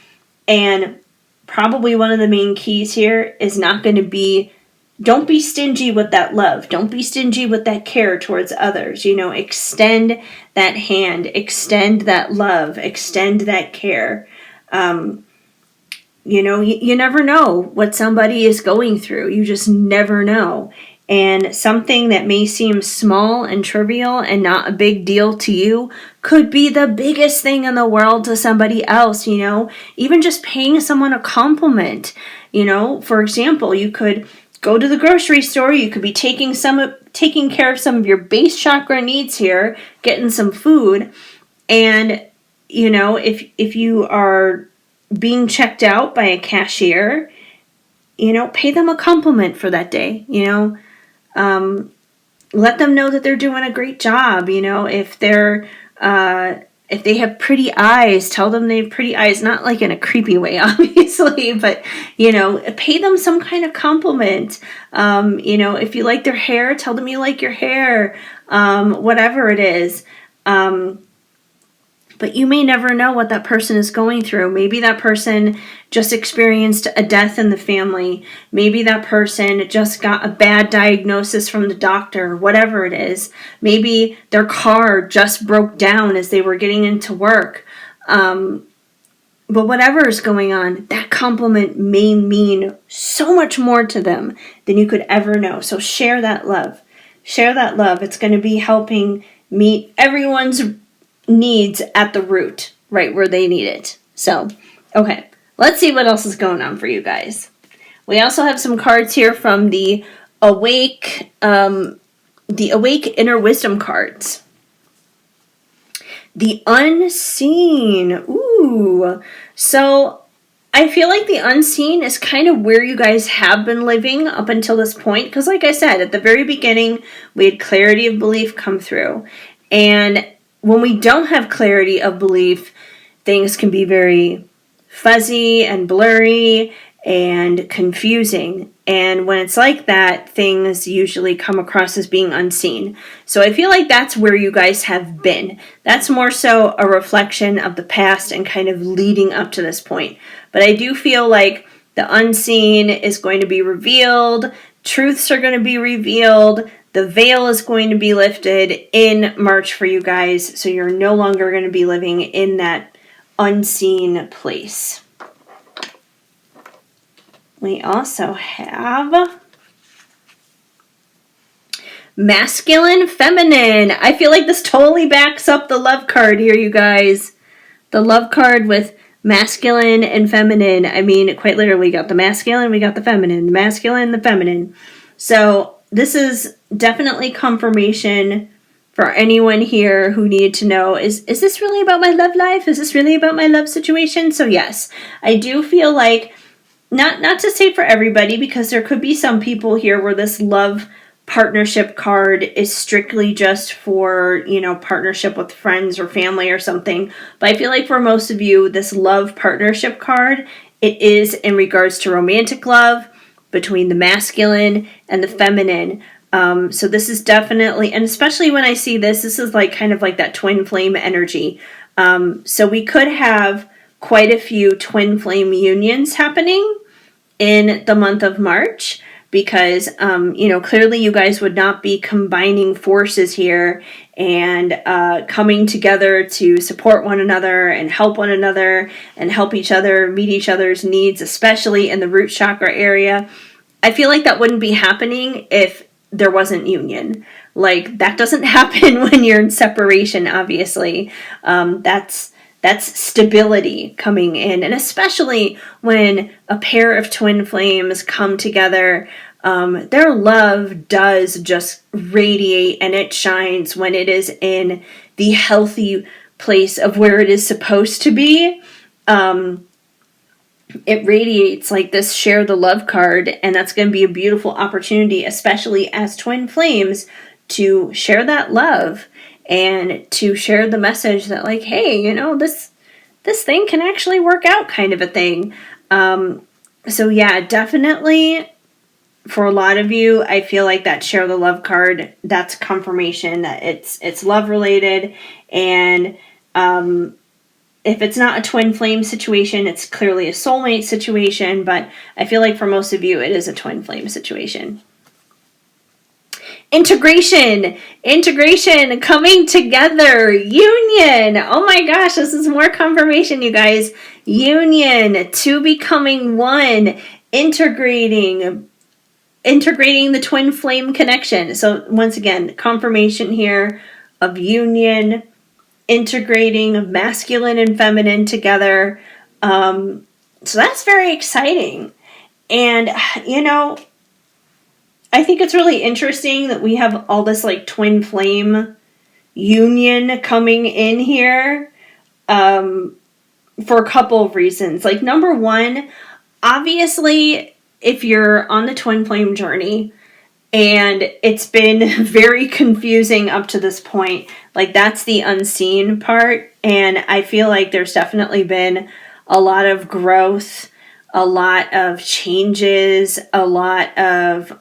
And probably one of the main keys here is not going to be, don't be stingy with that love. Don't be stingy with that care towards others. Extend that hand, extend that love, extend that care. You never know what somebody is going through. You just never know. And something that may seem small and trivial and not a big deal to you could be the biggest thing in the world to somebody else, Even just paying someone a compliment, For example, you could go to the grocery store, you could be taking care of some of your base chakra needs here, getting some food, and, if you are being checked out by a cashier, pay them a compliment for that day, let them know that they're doing a great job. If they have pretty eyes, tell them they have pretty eyes, not like in a creepy way, obviously, but, pay them some kind of compliment. If you like their hair, tell them you like your hair, whatever it is. But you may never know what that person is going through. Maybe that person just experienced a death in the family. Maybe that person just got a bad diagnosis from the doctor, whatever it is. Maybe their car just broke down as they were getting into work. But whatever is going on, that compliment may mean so much more to them than you could ever know. So share that love. Share that love. It's going to be helping meet everyone's needs at the root, right where they need it. So, okay, let's see what else is going on for you guys. We also have some cards here from the Awake Inner Wisdom cards. The Unseen. Ooh. So I feel like the unseen is kind of where you guys have been living up until this point. Because like I said, at the very beginning, we had clarity of belief come through. And when we don't have clarity of belief, things can be very fuzzy and blurry and confusing. And when it's like that, things usually come across as being unseen. So I feel like that's where you guys have been. That's more so a reflection of the past and kind of leading up to this point. But I do feel like the unseen is going to be revealed. Truths are going to be revealed. The veil is going to be lifted in March for you guys, so you're no longer going to be living in that unseen place. We also have masculine, feminine. I feel like this totally backs up the love card here, you guys. The love card with masculine and feminine. I mean, quite literally, we got the masculine, we got the feminine. The masculine, the feminine. So this is definitely confirmation for anyone here who needed to know, is this really about my love life? Is this really about my love situation? So yes, I do feel like, not to say for everybody, because there could be some people here where this love partnership card is strictly just for, partnership with friends or family or something. But I feel like for most of you, this love partnership card, it is in regards to romantic love between the masculine and the feminine. So this is definitely, and especially when I see this is like kind of like that twin flame energy. So we could have quite a few twin flame unions happening in the month of March, because, clearly you guys would not be combining forces here and coming together to support one another and help one another and help each other meet each other's needs, especially in the root chakra area. I feel like that wouldn't be happening if there wasn't union. Like, that doesn't happen when you're in separation, obviously. That's stability coming in. And especially when a pair of twin flames come together, their love does just radiate, and it shines when it is in the healthy place of where it is supposed to be. it radiates like this share the love card, and that's going to be a beautiful opportunity, especially as twin flames, to share that love and to share the message that like, hey, this thing can actually work out, kind of a thing. So yeah, definitely for a lot of you, I feel like that share the love card, that's confirmation that it's love related. And if it's not a twin flame situation, it's clearly a soulmate situation, but I feel like for most of you, it is a twin flame situation. Integration, coming together, union. Oh my gosh, this is more confirmation, you guys. Union, two becoming one, integrating the twin flame connection. So once again, confirmation here of union, integrating masculine and feminine together. So that's very exciting. And, I think it's really interesting that we have all this like twin flame union coming in here for a couple of reasons. Like, number one, obviously, if you're on the twin flame journey and it's been very confusing up to this point, like that's the unseen part. And I feel like there's definitely been a lot of growth, a lot of changes, a lot of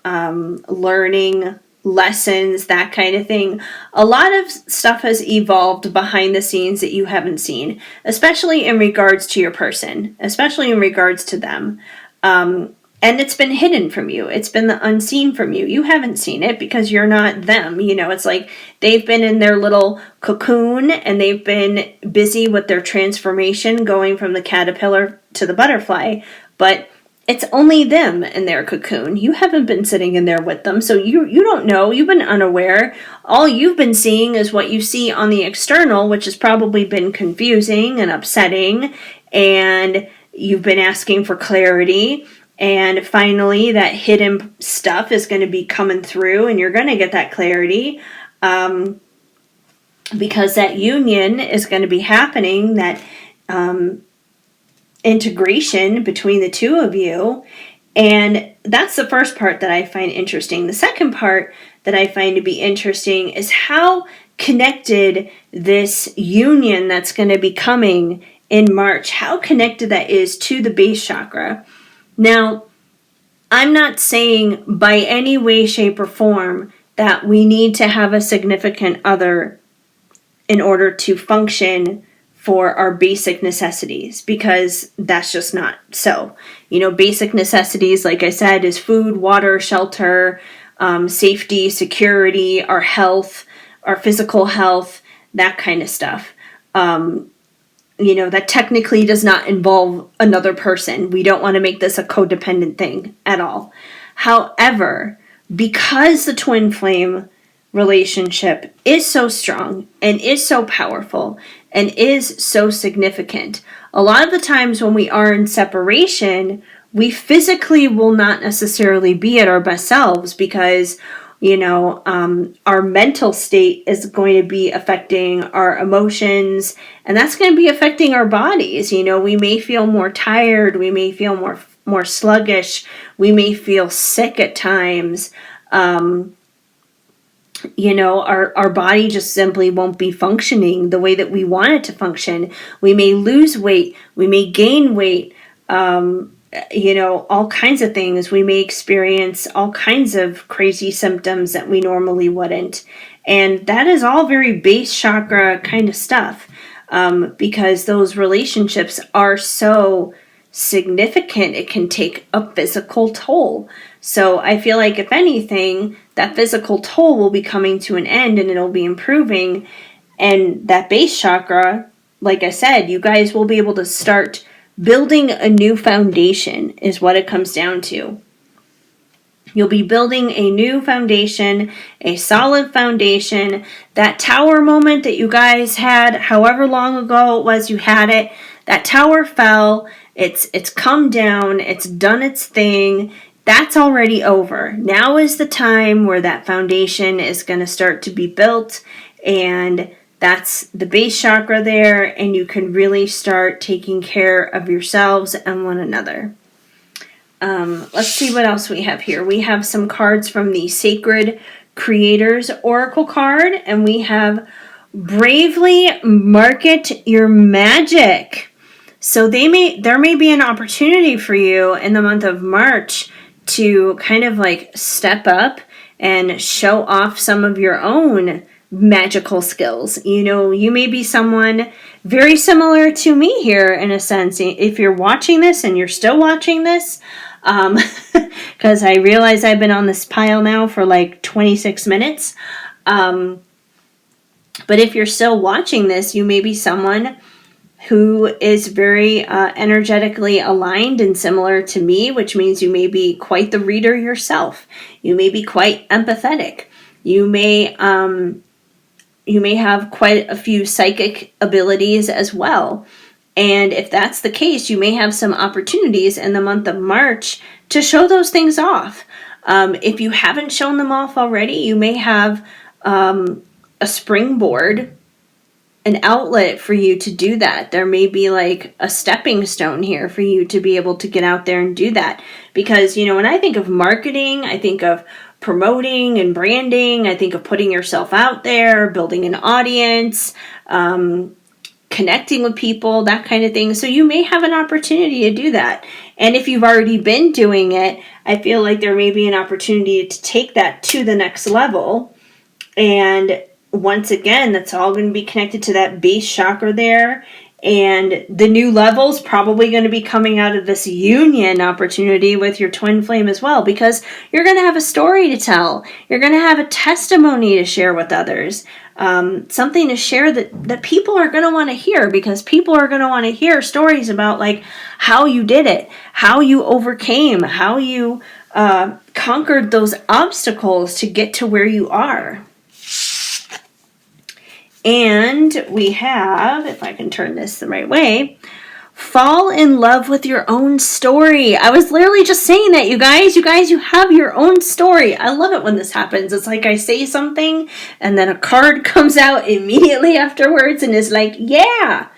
learning lessons, that kind of thing. A lot of stuff has evolved behind the scenes that you haven't seen, especially in regards to your person, especially in regards to them. And it's been hidden from you. It's been the unseen from you. You haven't seen it because you're not them. It's like they've been in their little cocoon and they've been busy with their transformation going from the caterpillar to the butterfly. But it's only them in their cocoon. You haven't been sitting in there with them. So you don't know. You've been unaware. All you've been seeing is what you see on the external, which has probably been confusing and upsetting. And you've been asking for clarity. And finally, that hidden stuff is going to be coming through, and you're going to get that clarity because that union is going to be happening, that integration between the two of you. And that's the first part that I find interesting. The second part that I find to be interesting is how connected this union that's going to be coming in March, how connected that is to the base chakra. Now, I'm not saying by any way, shape, or form that we need to have a significant other in order to function for our basic necessities, because that's just not so. Basic necessities, like I said, is food, water, shelter, safety, security, our health, our physical health, that kind of stuff. That technically does not involve another person. We don't want to make this a codependent thing at all. However, because the twin flame relationship is so strong and is so powerful and is so significant, a lot of the times when we are in separation, we physically will not necessarily be at our best selves because our mental state is going to be affecting our emotions, and that's going to be affecting our bodies. We may feel more tired. We may feel more sluggish. We may feel sick at times. Our body just simply won't be functioning the way that we want it to function. We may lose weight. We may gain weight. All kinds of things. We may experience all kinds of crazy symptoms that we normally wouldn't. And that is all very base chakra kind of stuff because those relationships are so significant. It can take a physical toll. So I feel like if anything, that physical toll will be coming to an end and it'll be improving. And that base chakra, like I said, you guys will be able to start building a new foundation is what it comes down to. You'll be building a new foundation, a solid foundation. That tower moment that you guys had, however long ago it was you had it, that tower fell, it's come down, it's done its thing. That's already over. Now is the time where that foundation is going to start to be built, and That's the base chakra there, and you can really start taking care of yourselves and one another. Let's see what else we have here. We have some cards from the Sacred Creators Oracle card, and we have Bravely Market Your Magic. So there may be an opportunity for you in the month of March to kind of like step up and show off some of your own magical skills. You may be someone very similar to me here in a sense. If you're watching this and you're still watching this, because I realize I've been on this pile now for like 26 minutes. But if you're still watching this, you may be someone who is very energetically aligned and similar to me, which means you may be quite the reader yourself. You may be quite empathetic. You may have quite a few psychic abilities as well. And if that's the case, you may have some opportunities in the month of March to show those things off. If you haven't shown them off already, you may have a springboard, an outlet for you to do that. There may be like a stepping stone here for you to be able to get out there and do that. Because, when I think of marketing, I think of promoting and branding. I think of putting yourself out there, building an audience, connecting with people, that kind of thing. So you may have an opportunity to do that. And if you've already been doing it, I feel like there may be an opportunity to take that to the next level. And once again, that's all going to be connected to that base chakra there. And the new level's probably going to be coming out of this union opportunity with your twin flame as well, because you're going to have a story to tell. You're going to have a testimony to share with others. Something to share that people are going to want to hear, because people are going to want to hear stories about like how you did it, how you overcame, how you conquered those obstacles to get to where you are. And we have, if I can turn this the right way, fall in love with your own story. I was literally just saying that, you guys. You have your own story. I love it when this happens. It's like I say something and then a card comes out immediately afterwards and is like, yeah,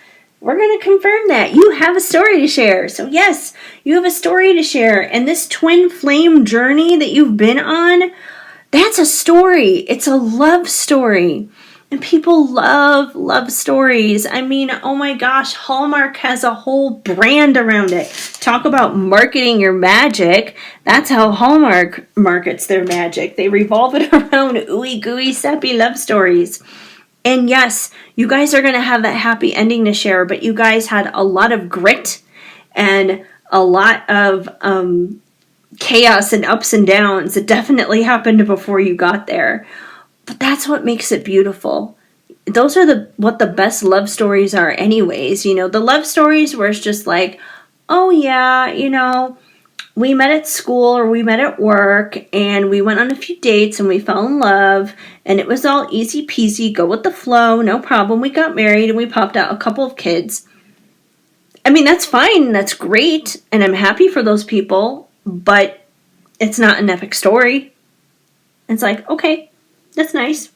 we're going to confirm that. You have a story to share. So yes, you have a story to share. And this twin flame journey that you've been on, that's a story. It's a love story. And people love stories. I mean, oh my gosh, Hallmark has a whole brand around it. Talk about marketing your magic. That's how Hallmark markets their magic. They revolve it around ooey gooey sappy love stories. And yes, you guys are going to have that happy ending to share, but you guys had a lot of grit and a lot of chaos and ups and downs that definitely happened before you got there. But that's what makes it beautiful. Those are what the best love stories are anyways. The love stories where it's just like, oh yeah, we met at school or we met at work and we went on a few dates and we fell in love and it was all easy peasy, go with the flow, no problem. We got married and we popped out a couple of kids. I mean, that's fine. That's great. And I'm happy for those people, but it's not an epic story. It's like, okay, that's nice.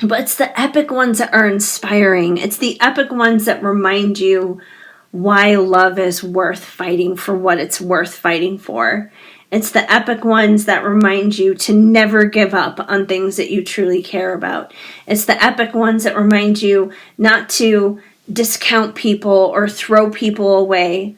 But it's the epic ones that are inspiring. It's the epic ones that remind you why love is worth fighting for what it's worth fighting for. It's the epic ones that remind you to never give up on things that you truly care about. It's the epic ones that remind you not to discount people or throw people away.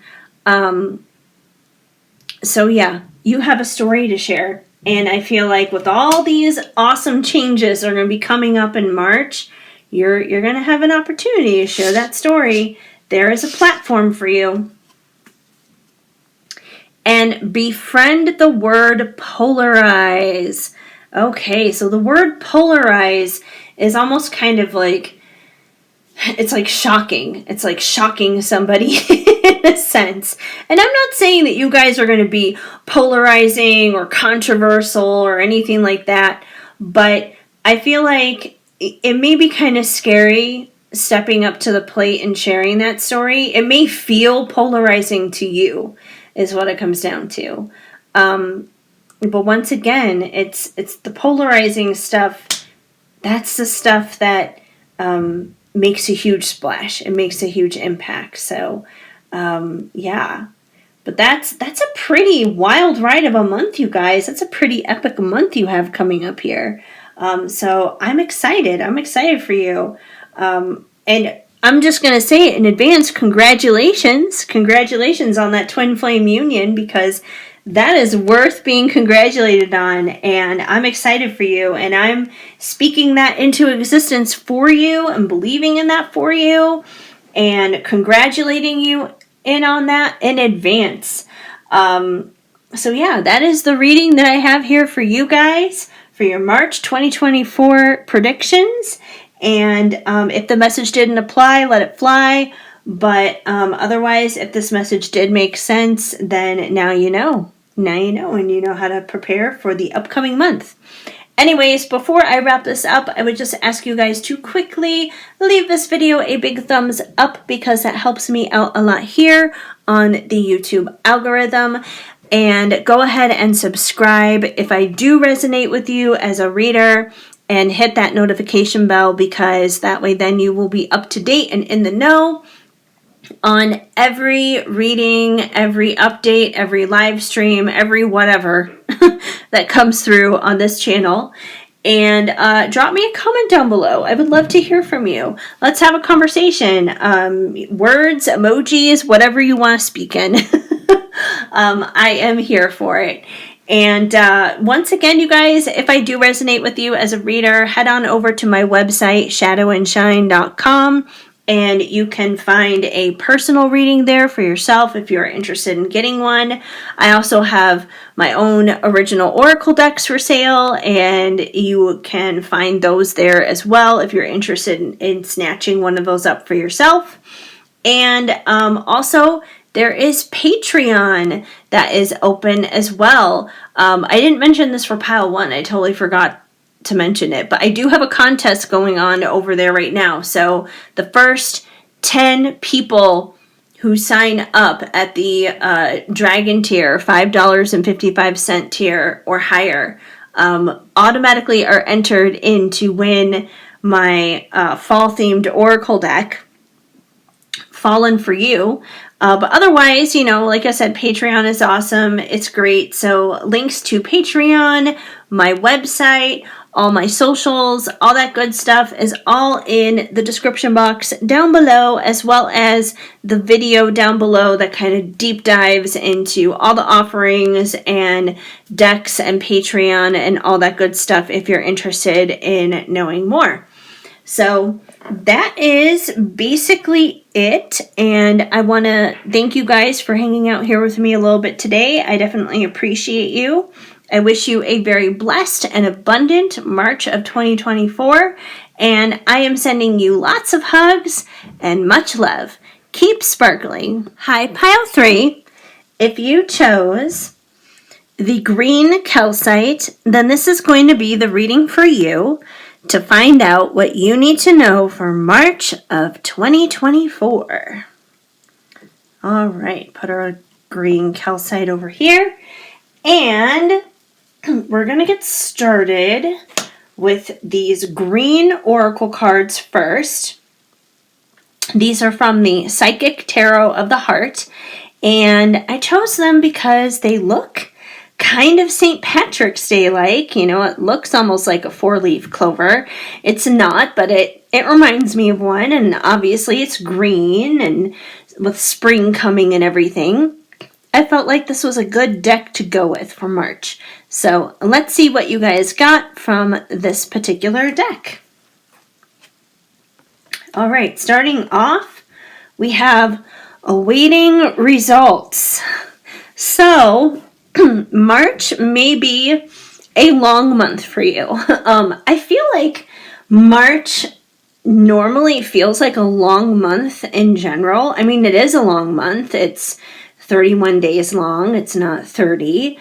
So yeah, you have a story to share. And I feel like with all these awesome changes that are going to be coming up in March, you're going to have an opportunity to share that story. There is a platform for you. And befriend the word polarize. Okay, so the word polarize is almost kind of like, it's like shocking. It's like shocking somebody in a sense. And I'm not saying that you guys are going to be polarizing or controversial or anything like that, but I feel like it may be kind of scary stepping up to the plate and sharing that story. It may feel polarizing to you, is what it comes down to. But once again, it's the polarizing stuff that's the stuff that makes a huge splash. It makes a huge impact. So, yeah. But that's a pretty wild ride of a month, you guys. That's a pretty epic month you have coming up here. So I'm excited. I'm excited for you. And I'm just going to say it in advance, congratulations. Congratulations on that twin flame union, because that is worth being congratulated on. And I'm excited for you. And I'm speaking that into existence for you and believing in that for you and congratulating you in on that in advance. So yeah, that is the reading that I have here for you guys for your March 2024 predictions. And if the message didn't apply, let it fly. But otherwise, if this message did make sense, then now you know. Now you know, and you know how to prepare for the upcoming month. Anyways, before I wrap this up, I would just ask you guys to quickly leave this video a big thumbs up, because that helps me out a lot here on the YouTube algorithm. And go ahead and subscribe if I do resonate with you as a reader, and hit that notification bell, because that way then you will be up to date and in the know on every reading, every update, every live stream, every whatever that comes through on this channel. And drop me a comment down below. I would love to hear from you. Let's have a conversation. Words, emojis, whatever you want to speak in. I am here for it. And once again, you guys, if I do resonate with you as a reader, head on over to my website, shadowandshine.com. And you can find a personal reading there for yourself if you're interested in getting one. I also have my own original oracle decks for sale, and you can find those there as well if you're interested in snatching one of those up for yourself. And also, there is Patreon that is open as well. I didn't mention this for Pile 1. I totally forgot to mention it, but I do have a contest going on over there right now. So the first 10 people who sign up at the Dragon tier, $5.55 tier or higher, automatically are entered in to win my fall-themed oracle deck, Fallin For You. But otherwise, like I said, Patreon is awesome. It's great. So links to Patreon, my website, all my socials, all that good stuff is all in the description box down below, as well as the video down below that kind of deep dives into all the offerings and decks and Patreon and all that good stuff if you're interested in knowing more. So that is basically it, and I want to thank you guys for hanging out here with me a little bit today. I definitely appreciate you. I wish you a very blessed and abundant March of 2024, and I am sending you lots of hugs and much love. Keep sparkling. Hi, Pile 3. If you chose the green calcite, then this is going to be the reading for you to find out what you need to know for March of 2024. All right, put our green calcite over here, and we're going to get started with these green oracle cards first. These are from the Psychic Tarot of the Heart, and I chose them because they look kind of St. Patrick's Day-like. It looks almost like a 4-leaf clover. It's not, but it reminds me of one, and obviously it's green and with spring coming and everything. I felt like this was a good deck to go with for March. So let's see what you guys got from this particular deck. All right, starting off, we have awaiting results. So March may be a long month for you. I feel like March normally feels like a long month in general. I mean, it is a long month. It's 31 days long. It's not 30.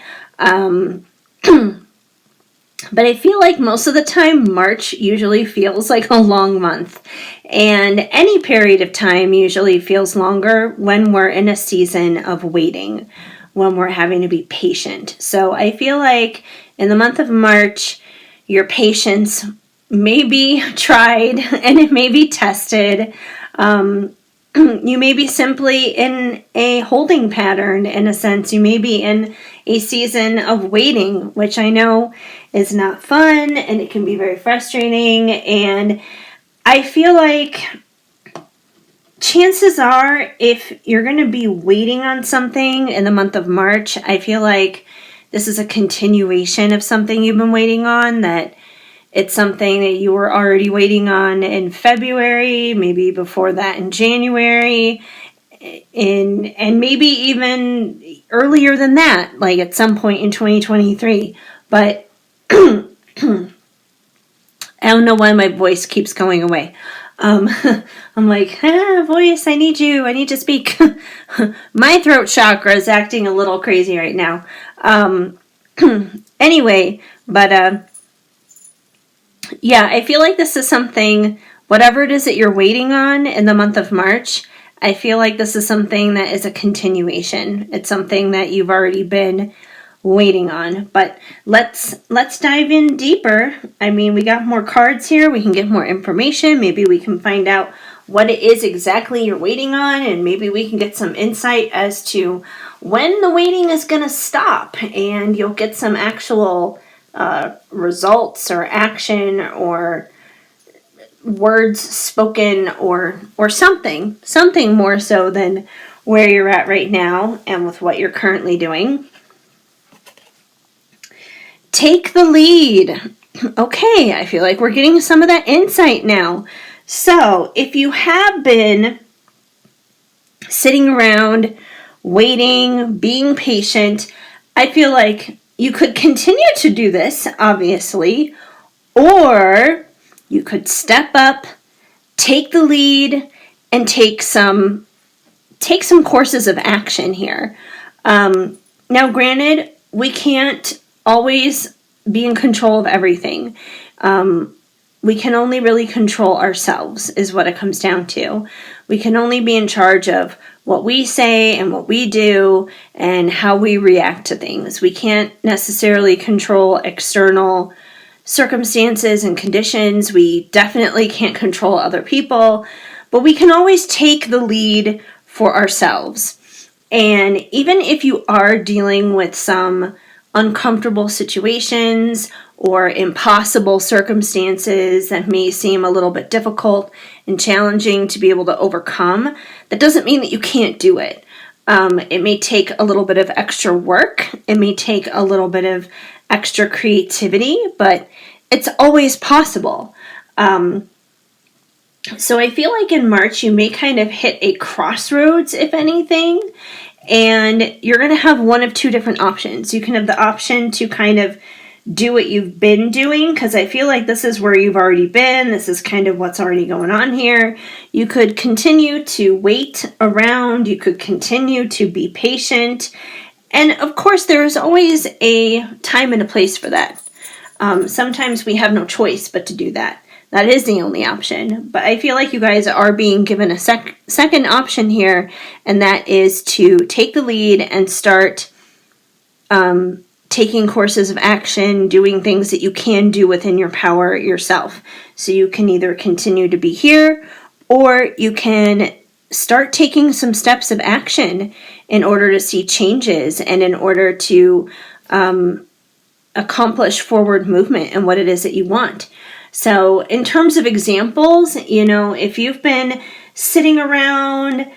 But I feel like most of the time March usually feels like a long month. And any period of time usually feels longer when we're in a season of waiting, when we're having to be patient. So I feel like in the month of March, your patience may be tried and it may be tested. You may be simply in a holding pattern, in a sense. You may be in a season of waiting, which I know is not fun and it can be very frustrating. And I feel like chances are, if you're going to be waiting on something in the month of March, I feel like this is a continuation of something you've been waiting on, that it's something that you were already waiting on in February, maybe before that in January, and maybe even earlier than that, like at some point in 2023. But I don't know why my voice keeps going away. I'm like, voice, I need you. I need to speak. My throat chakra is acting a little crazy right now. Anyway, but yeah, I feel like this is something, whatever it is that you're waiting on in the month of March, I feel like this is something that is a continuation. It's something that you've already been waiting on. But let's dive in deeper. I mean, we got more cards here. We can get more information. Maybe we can find out what it is exactly you're waiting on, and maybe we can get some insight as to when the waiting is going to stop, and you'll get some actual results or action or words spoken or something more so than where you're at right now and with what you're currently doing. Take the lead. Okay, I feel like we're getting some of that insight now. So if you have been sitting around waiting, being patient, I feel like you could continue to do this, obviously, or you could step up, take the lead, and take some courses of action here. Now, granted, we can't always be in control of everything. We can only really control ourselves, is what it comes down to. We can only be in charge of what we say and what we do and how we react to things. We can't necessarily control external circumstances and conditions. We definitely can't control other people, but we can always take the lead for ourselves. And even if you are dealing with some uncomfortable situations or impossible circumstances that may seem a little bit difficult and challenging to be able to overcome, that doesn't mean that you can't do it. It may take a little bit of extra work. It may take a little bit of extra creativity, but it's always possible. So I feel like in March you may kind of hit a crossroads, if anything, and you're going to have one of two different options. You can have the option to kind of do what you've been doing, because I feel like this is where you've already been. This is kind of what's already going on here. You could continue to wait around. You could continue to be patient. And of course, there is always a time and a place for that. Sometimes we have no choice but to do that. That is the only option. But I feel like you guys are being given a second option here, and that is to take the lead and start taking courses of action, doing things that you can do within your power yourself. So you can either continue to be here, or you can start taking some steps of action in order to see changes and in order to accomplish forward movement and what it is that you want. So in terms of examples, if you've been sitting around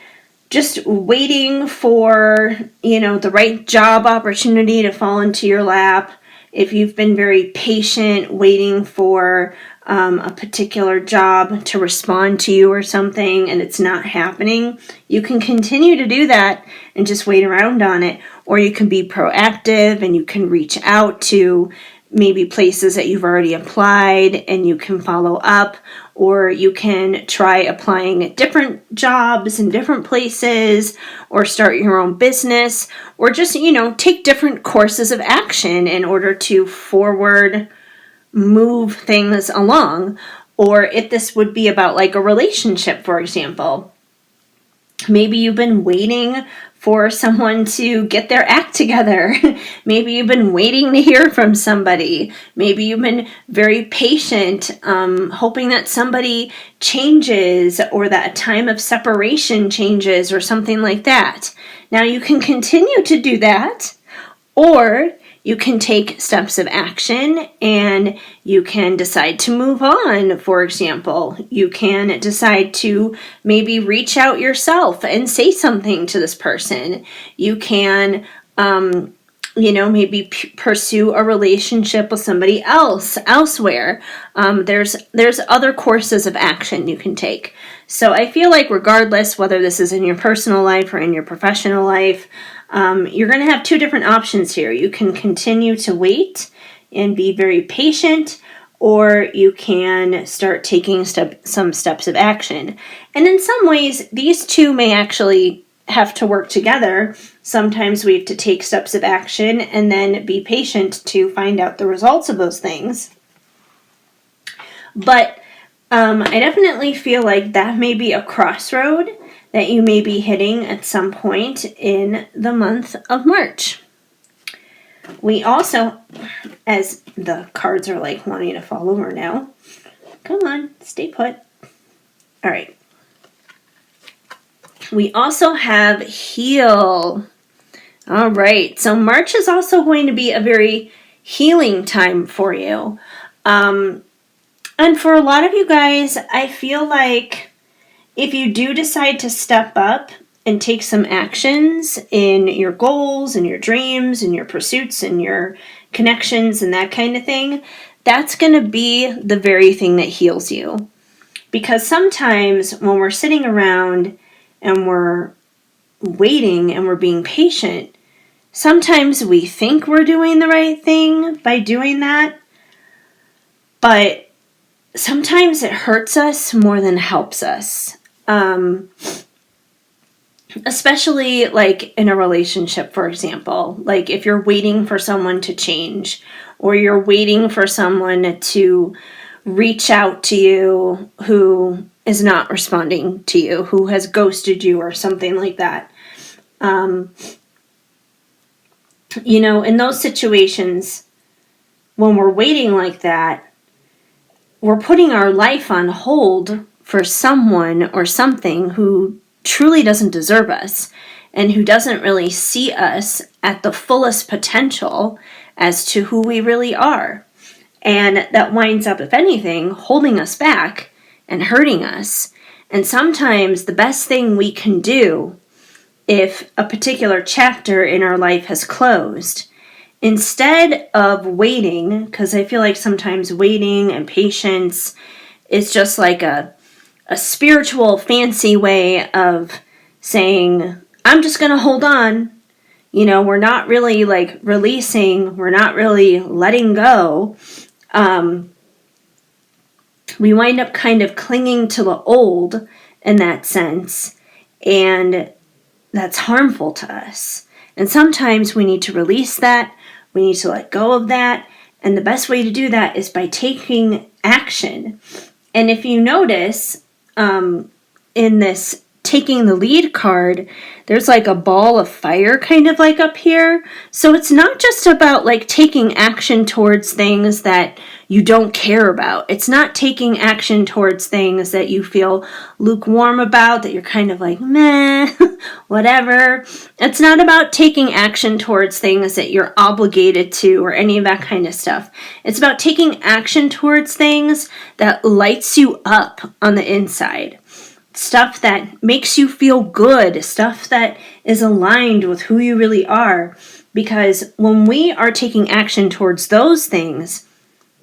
just waiting for, the right job opportunity to fall into your lap, if you've been very patient waiting for a particular job to respond to you or something and it's not happening, you can continue to do that and just wait around on it. Or you can be proactive and you can reach out to maybe places that you've already applied and you can follow up, or you can try applying at different jobs in different places, or start your own business, or just, take different courses of action in order to forward move things along. Or if this would be about like a relationship, for example, Maybe you've been waiting for someone to get their act together. Maybe you've been waiting to hear from somebody. Maybe you've been very patient, hoping that somebody changes or that a time of separation changes or something like that. Now you can continue to do that, or you can take steps of action and you can decide to move on, for example. You can decide to maybe reach out yourself and say something to this person. You can, maybe pursue a relationship with somebody else elsewhere. There's other courses of action you can take. So I feel like regardless whether this is in your personal life or in your professional life, you're going to have two different options here. You can continue to wait and be very patient, or you can start taking some steps of action. And in some ways, these two may actually have to work together. Sometimes we have to take steps of action and then be patient to find out the results of those things. But I definitely feel like that may be a crossroad that you may be hitting at some point in the month of March. We also, as the cards are like wanting to fall over now, come on, stay put. All right. We also have heal. All right, so March is also going to be a very healing time for you. And for a lot of you guys, I feel like if you do decide to step up and take some actions in your goals and your dreams and your pursuits and your connections and that kind of thing, that's going to be the very thing that heals you. Because sometimes when we're sitting around and we're waiting and we're being patient, sometimes we think we're doing the right thing by doing that, but sometimes it hurts us more than helps us. Especially like in a relationship, for example, like if you're waiting for someone to change or you're waiting for someone to reach out to you who is not responding to you, who has ghosted you or something like that. In those situations, when we're waiting like that, we're putting our life on hold for someone or something who truly doesn't deserve us and who doesn't really see us at the fullest potential as to who we really are. And that winds up, if anything, holding us back and hurting us. And sometimes the best thing we can do if a particular chapter in our life has closed, instead of waiting, because I feel like sometimes waiting and patience is just like a spiritual fancy way of saying, I'm just going to hold on. We're not really like releasing. We're not really letting go. We wind up kind of clinging to the old in that sense. And that's harmful to us. And sometimes we need to release that. We need to let go of that. And the best way to do that is by taking action. And if you notice, in this taking the lead card, there's like a ball of fire kind of like up here. So it's not just about like taking action towards things that you don't care about. It's not taking action towards things that you feel lukewarm about, that you're kind of like, meh, whatever. It's not about taking action towards things that you're obligated to or any of that kind of stuff. It's about taking action towards things that lights you up on the inside. Stuff that makes you feel good, stuff that is aligned with who you really are. Because when we are taking action towards those things,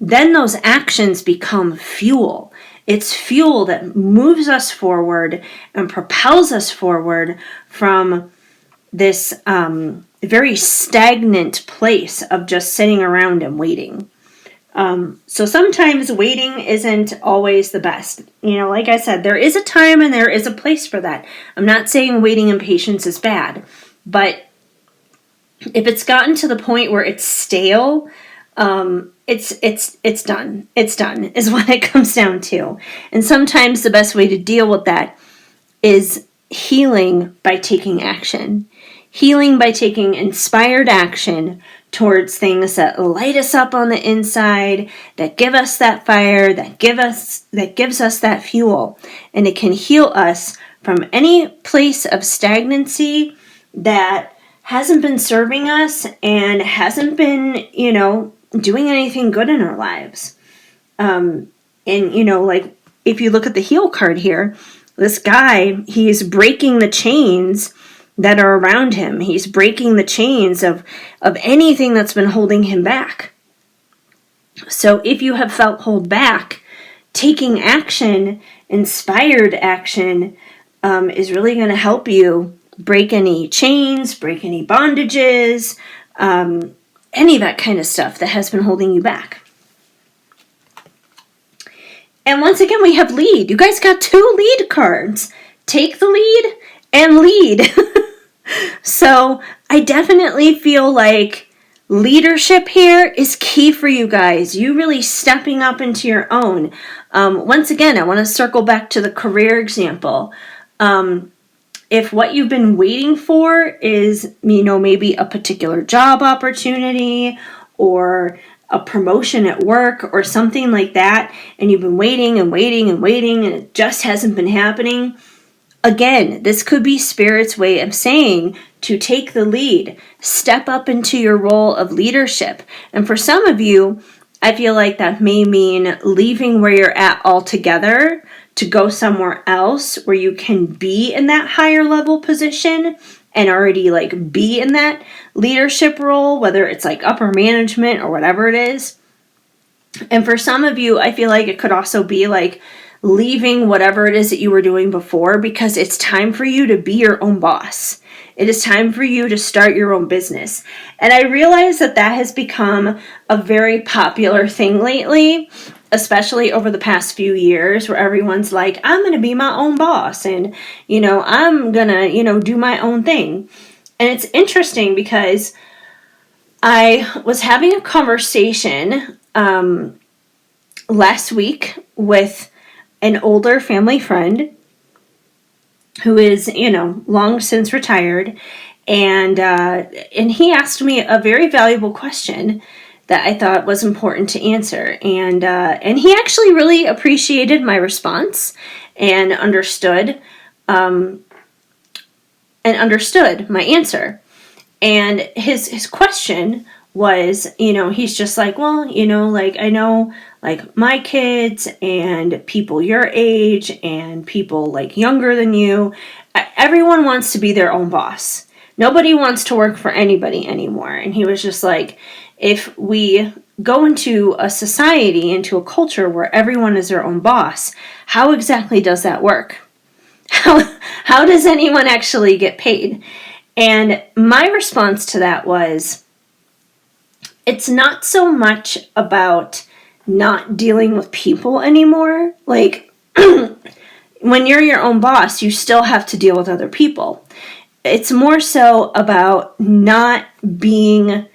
then those actions become fuel. It's fuel that moves us forward and propels us forward from this very stagnant place of just sitting around and waiting. So sometimes waiting isn't always the best. Like I said, there is a time and there is a place for that. I'm not saying waiting and patience is bad, but if it's gotten to the point where it's stale, it's done. It's done is what it comes down to. And sometimes the best way to deal with that is healing by taking action. Healing by taking inspired action towards things that light us up on the inside, that give us that fire, that gives us that fuel. And it can heal us from any place of stagnancy that hasn't been serving us and hasn't been, doing anything good in our lives. And, like if you look at the heal card here, this guy, he's breaking the chains that are around him. He's breaking the chains of anything that's been holding him back. So if you have felt hold back, taking action, inspired action, is really going to help you break any chains, break any bondages, any of that kind of stuff that has been holding you back. And once again, we have lead. You guys got 2 lead cards. Take the lead and lead. So I definitely feel like leadership here is key for you guys. You really stepping up into your own. Once again, I want to circle back to the career example. If what you've been waiting for is, maybe a particular job opportunity or a promotion at work or something like that, and you've been waiting and waiting and waiting and it just hasn't been happening, again, this could be Spirit's way of saying to take the lead, step up into your role of leadership. And for some of you, I feel like that may mean leaving where you're at altogether to go somewhere else where you can be in that higher level position and already be in that leadership role, whether it's upper management or whatever it is. And for some of you, I feel like it could also be leaving whatever it is that you were doing before, because it's time for you to be your own boss. It is time for you to start your own business. And I realize that has become a very popular thing lately, especially over the past few years, where everyone's like, I'm going to be my own boss and, I'm going to, do my own thing. And it's interesting because I was having a conversation last week with an older family friend who is, long since retired, and he asked me a very valuable question that I thought was important to answer, and he actually really appreciated my response and understood my answer. And his question was, he's just like, well, I know, my kids and people your age and people younger than you, everyone wants to be their own boss. Nobody wants to work for anybody anymore. And he was just like, if we go into a society, into a culture where everyone is their own boss, how exactly does that work? How does anyone actually get paid? And my response to that was, it's not so much about not dealing with people anymore. When you're your own boss, you still have to deal with other people. It's more so about not being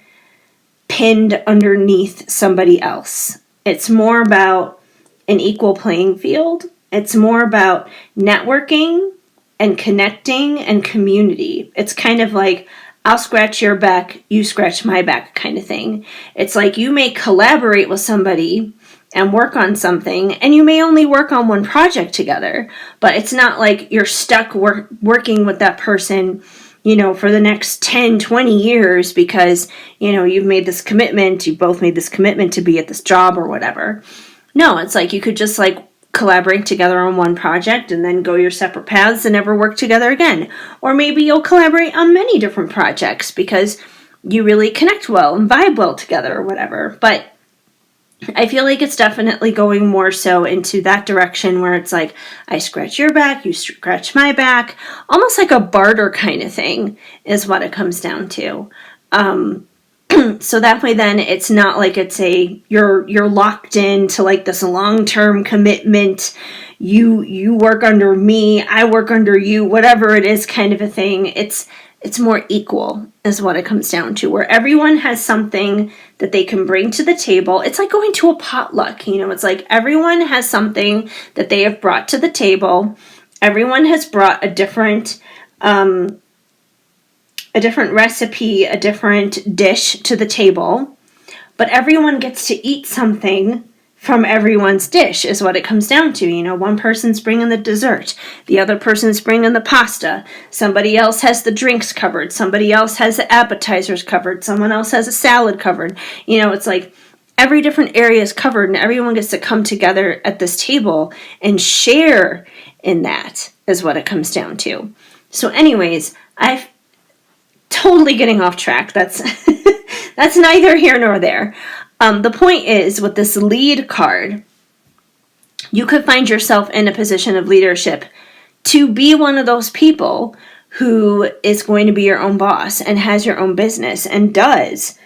pinned underneath somebody else. It's more about an equal playing field. It's more about networking and connecting and community. It's kind of like, I'll scratch your back, you scratch my back kind of thing. It's like you may collaborate with somebody and work on something, and you may only work on one project together, but it's not like you're stuck working with that person, for the next 10, 20 years because, you've made this commitment, you both made this commitment to be at this job or whatever. No, it's like you could just collaborate together on one project and then go your separate paths and never work together again. Or maybe you'll collaborate on many different projects because you really connect well and vibe well together or whatever. But I feel like it's definitely going more so into that direction where it's like, I scratch your back, you scratch my back. Almost like a barter kind of thing is what it comes down to. So that way then it's not like it's you're locked into this long-term commitment. You work under me, I work under you, whatever it is kind of a thing. It's more equal is what it comes down to, where everyone has something that they can bring to the table. It's like going to a potluck, it's like everyone has something that they have brought to the table Everyone has brought a different recipe, a different dish to the table, but everyone gets to eat something from everyone's dish is what it comes down to. You know, one person's bringing the dessert, the other person's bringing the pasta, somebody else has the drinks covered, somebody else has the appetizers covered, someone else has a salad covered. You know, it's like every different area is covered and everyone gets to come together at this table and share in that is what it comes down to. So anyways, I've totally getting off track. That's that's neither here nor there. The point is, with this lead card, you could find yourself in a position of leadership to be one of those people who is going to be your own boss and has your own business and does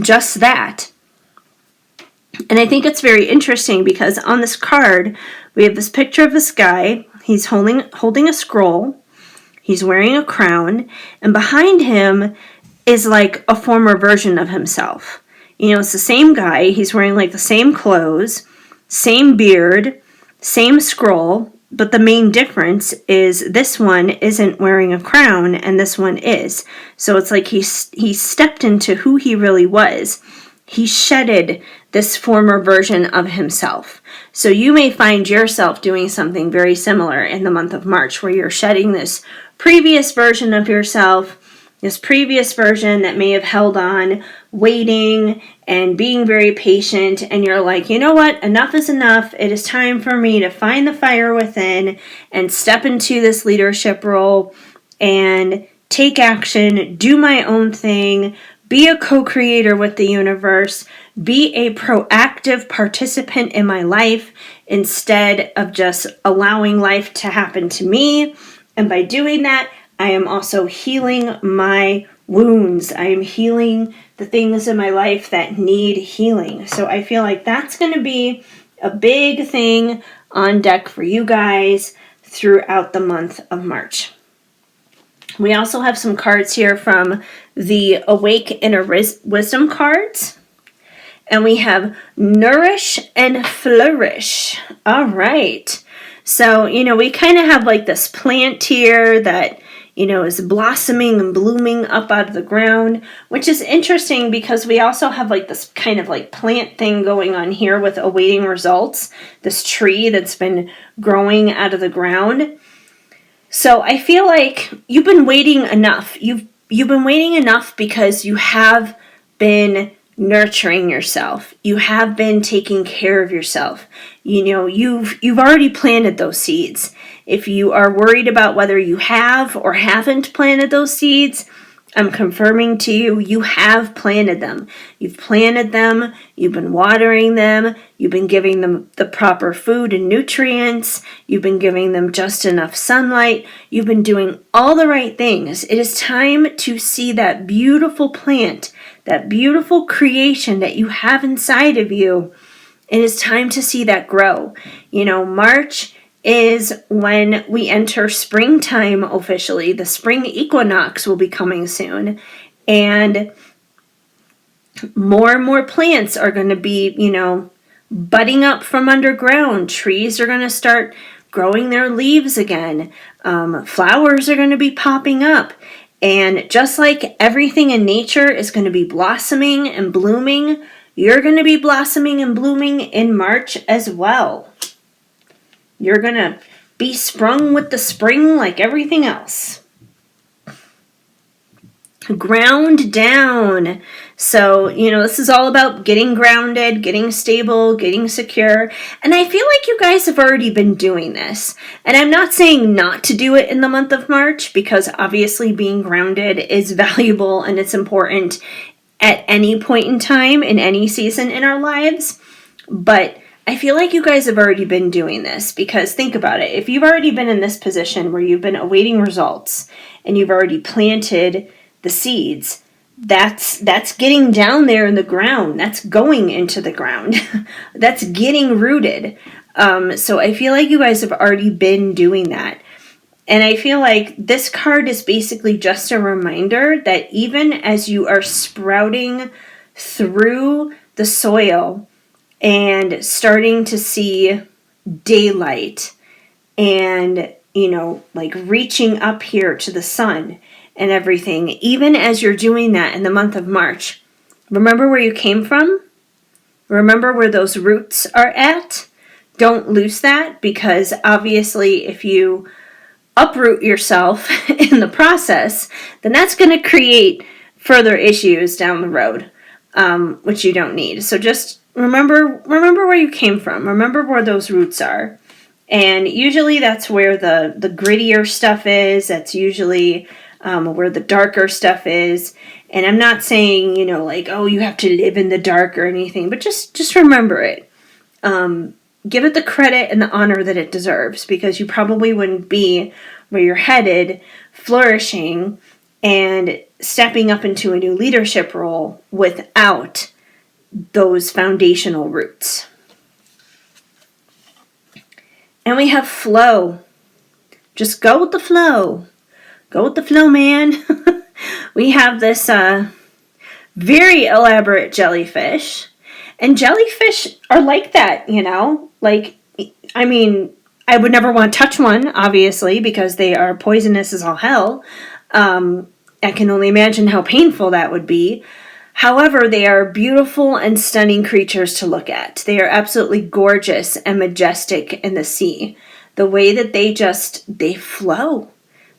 just that. And I think it's very interesting because on this card, we have this picture of this guy. He's holding a scroll. He's wearing a crown. And behind him is like a former version of himself. You know, it's the same guy. He's wearing like the same clothes, same beard, same scroll. But the main difference is this one isn't wearing a crown and this one is. So it's like he stepped into who he really was. He shedded this former version of himself. So you may find yourself doing something very similar in the month of March where you're shedding this previous version of yourself, this previous version that may have held on, waiting and being very patient, and you're like, you know what, enough is enough. It is time for me to find the fire within and step into this leadership role and take action, do my own thing, be a co-creator with the universe, be a proactive participant in my life instead of just allowing life to happen to me. And by doing that, I am also healing my wounds. I am healing the things in my life that need healing. So I feel like that's going to be a big thing on deck for you guys throughout the month of March. We also have some cards here from the Awake Inner Wisdom cards. And we have Nourish and Flourish. All right. So, you know, we kind of have like this plant here that, you know, is blossoming and blooming up out of the ground, which is interesting because we also have like this kind of like plant thing going on here with awaiting results, this tree that's been growing out of the ground. So I feel like you've been waiting enough. You've been waiting enough because you have been nurturing yourself. You have been taking care of yourself. You know, you've already planted those seeds. If you are worried about whether you have or haven't planted those seeds, I'm confirming to you, you have planted them. You've planted them, you've been watering them, you've been giving them the proper food and nutrients, you've been giving them just enough sunlight, you've been doing all the right things. It is time to see that beautiful plant, that beautiful creation that you have inside of you. It is time to see that grow. You know, March is when we enter springtime officially. The spring equinox will be coming soon. And more and more plants are going to be, you know, budding up from underground. Trees are going to start growing their leaves again. Flowers are going to be popping up. And just like everything in nature is going to be blossoming and blooming, you're going to be blossoming and blooming in March as well. You're going to be sprung with the spring like everything else. Ground down. So, you know, this is all about getting grounded, getting stable, getting secure. And I feel like you guys have already been doing this. And I'm not saying not to do it in the month of March, because obviously being grounded is valuable and it's important at any point in time, in any season in our lives. But I feel like you guys have already been doing this, because think about it. If you've already been in this position where you've been awaiting results and you've already planted the seeds, that's getting down there in the ground. That's going into the ground. That's getting rooted. So I feel like you guys have already been doing that. And I feel like this card is basically just a reminder that even as you are sprouting through the soil and starting to see daylight and, like reaching up here to the sun and everything. Even as you're doing that in the month of March, remember where you came from. Remember where those roots are at. Don't lose that, because obviously if you uproot yourself in the process, then that's going to create further issues down the road, which you don't need. So just remember where you came from. Remember where those roots are. And usually that's where the grittier stuff is. That's usually where the darker stuff is. And I'm not saying, like, oh, you have to live in the dark or anything, but just remember it. Give it the credit and the honor that it deserves, because you probably wouldn't be where you're headed, flourishing, and stepping up into a new leadership role without those foundational roots. And we have flow. Just go with the flow. Go with the flow, man. We have this very elaborate jellyfish. And jellyfish are like that, Like, I mean, I would never want to touch one, obviously, because they are poisonous as all hell. I can only imagine how painful that would be. However, they are beautiful and stunning creatures to look at. They are absolutely gorgeous and majestic in the sea. The way that they flow.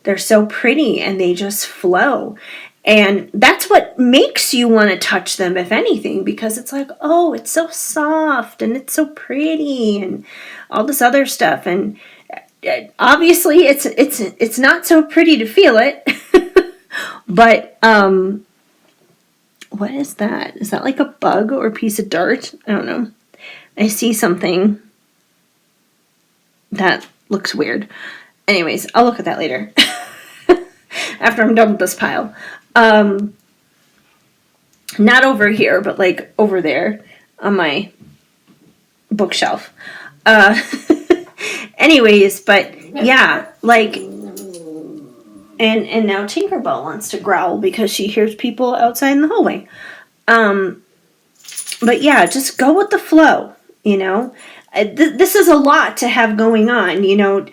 They're so pretty and they just flow. And that's what makes you want to touch them, if anything, because it's like, oh, it's so soft and it's so pretty and all this other stuff. And obviously it's not so pretty to feel it. But what is that? Is that like a bug or a piece of dirt? I don't know. I see something that looks weird. Anyways, I'll look at that later. After I'm done with this pile. Not over here, but like over there on my bookshelf. Anyways, but yeah, like, and now Tinkerbell wants to growl because she hears people outside in the hallway. But yeah, just go with the flow, This is a lot to have going on,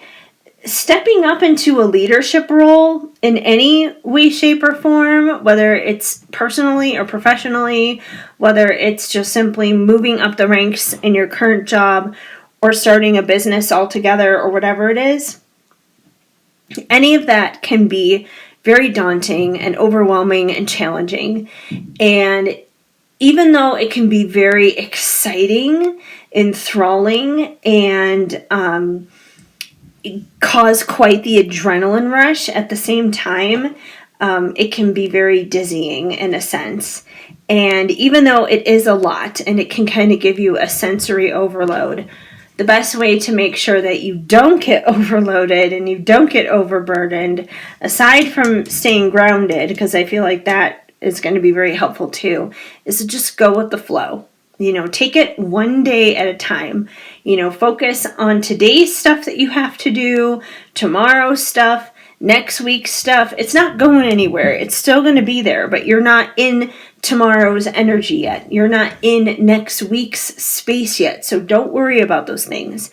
Stepping up into a leadership role in any way, shape, or form, whether it's personally or professionally, whether it's just simply moving up the ranks in your current job or starting a business altogether or whatever it is, any of that can be very daunting and overwhelming and challenging. And even though it can be very exciting, enthralling, and cause quite the adrenaline rush at the same time, it can be very dizzying in a sense. And even though it is a lot and it can kind of give you a sensory overload, the best way to make sure that you don't get overloaded and you don't get overburdened, aside from staying grounded, because I feel like that is going to be very helpful too, is to just go with the flow. Take it one day at a time. Focus on today's stuff that you have to do, tomorrow's stuff, next week's stuff. It's not going anywhere. It's still going to be there, but you're not in tomorrow's energy yet. You're not in next week's space yet. So don't worry about those things.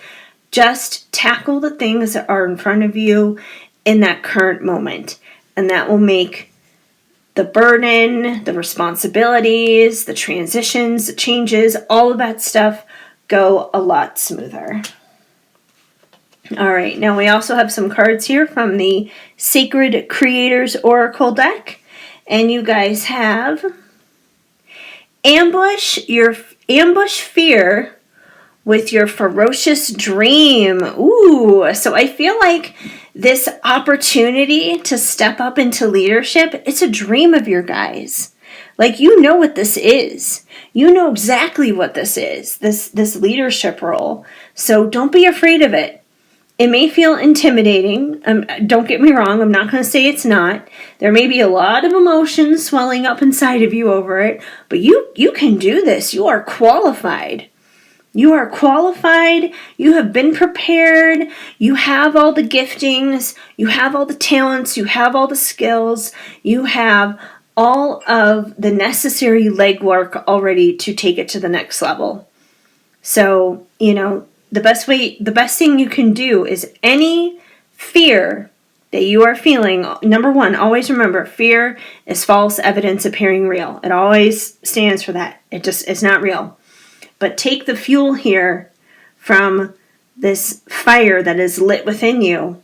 Just tackle the things that are in front of you in that current moment. And that will make the burden, the responsibilities, the transitions, the changes, all of that stuff go a lot smoother. All right, now we also have some cards here from the Sacred Creators Oracle deck. And you guys have ambush fear with your ferocious dream. Ooh, so I feel like this opportunity to step up into leadership, it's a dream of your guys. Like, what this is. You know exactly what this is, this leadership role. So don't be afraid of it. It may feel intimidating. Don't get me wrong. I'm not going to say it's not. There may be a lot of emotions swelling up inside of you over it, but you can do this. You are qualified. You are qualified. You have been prepared. You have all the giftings. You have all the talents. You have all the skills. You have all of the necessary legwork already to take it to the next level. So, the best thing you can do is any fear that you are feeling, number one, always remember, fear is false evidence appearing real. It always stands for that. It's not real. But take the fuel here from this fire that is lit within you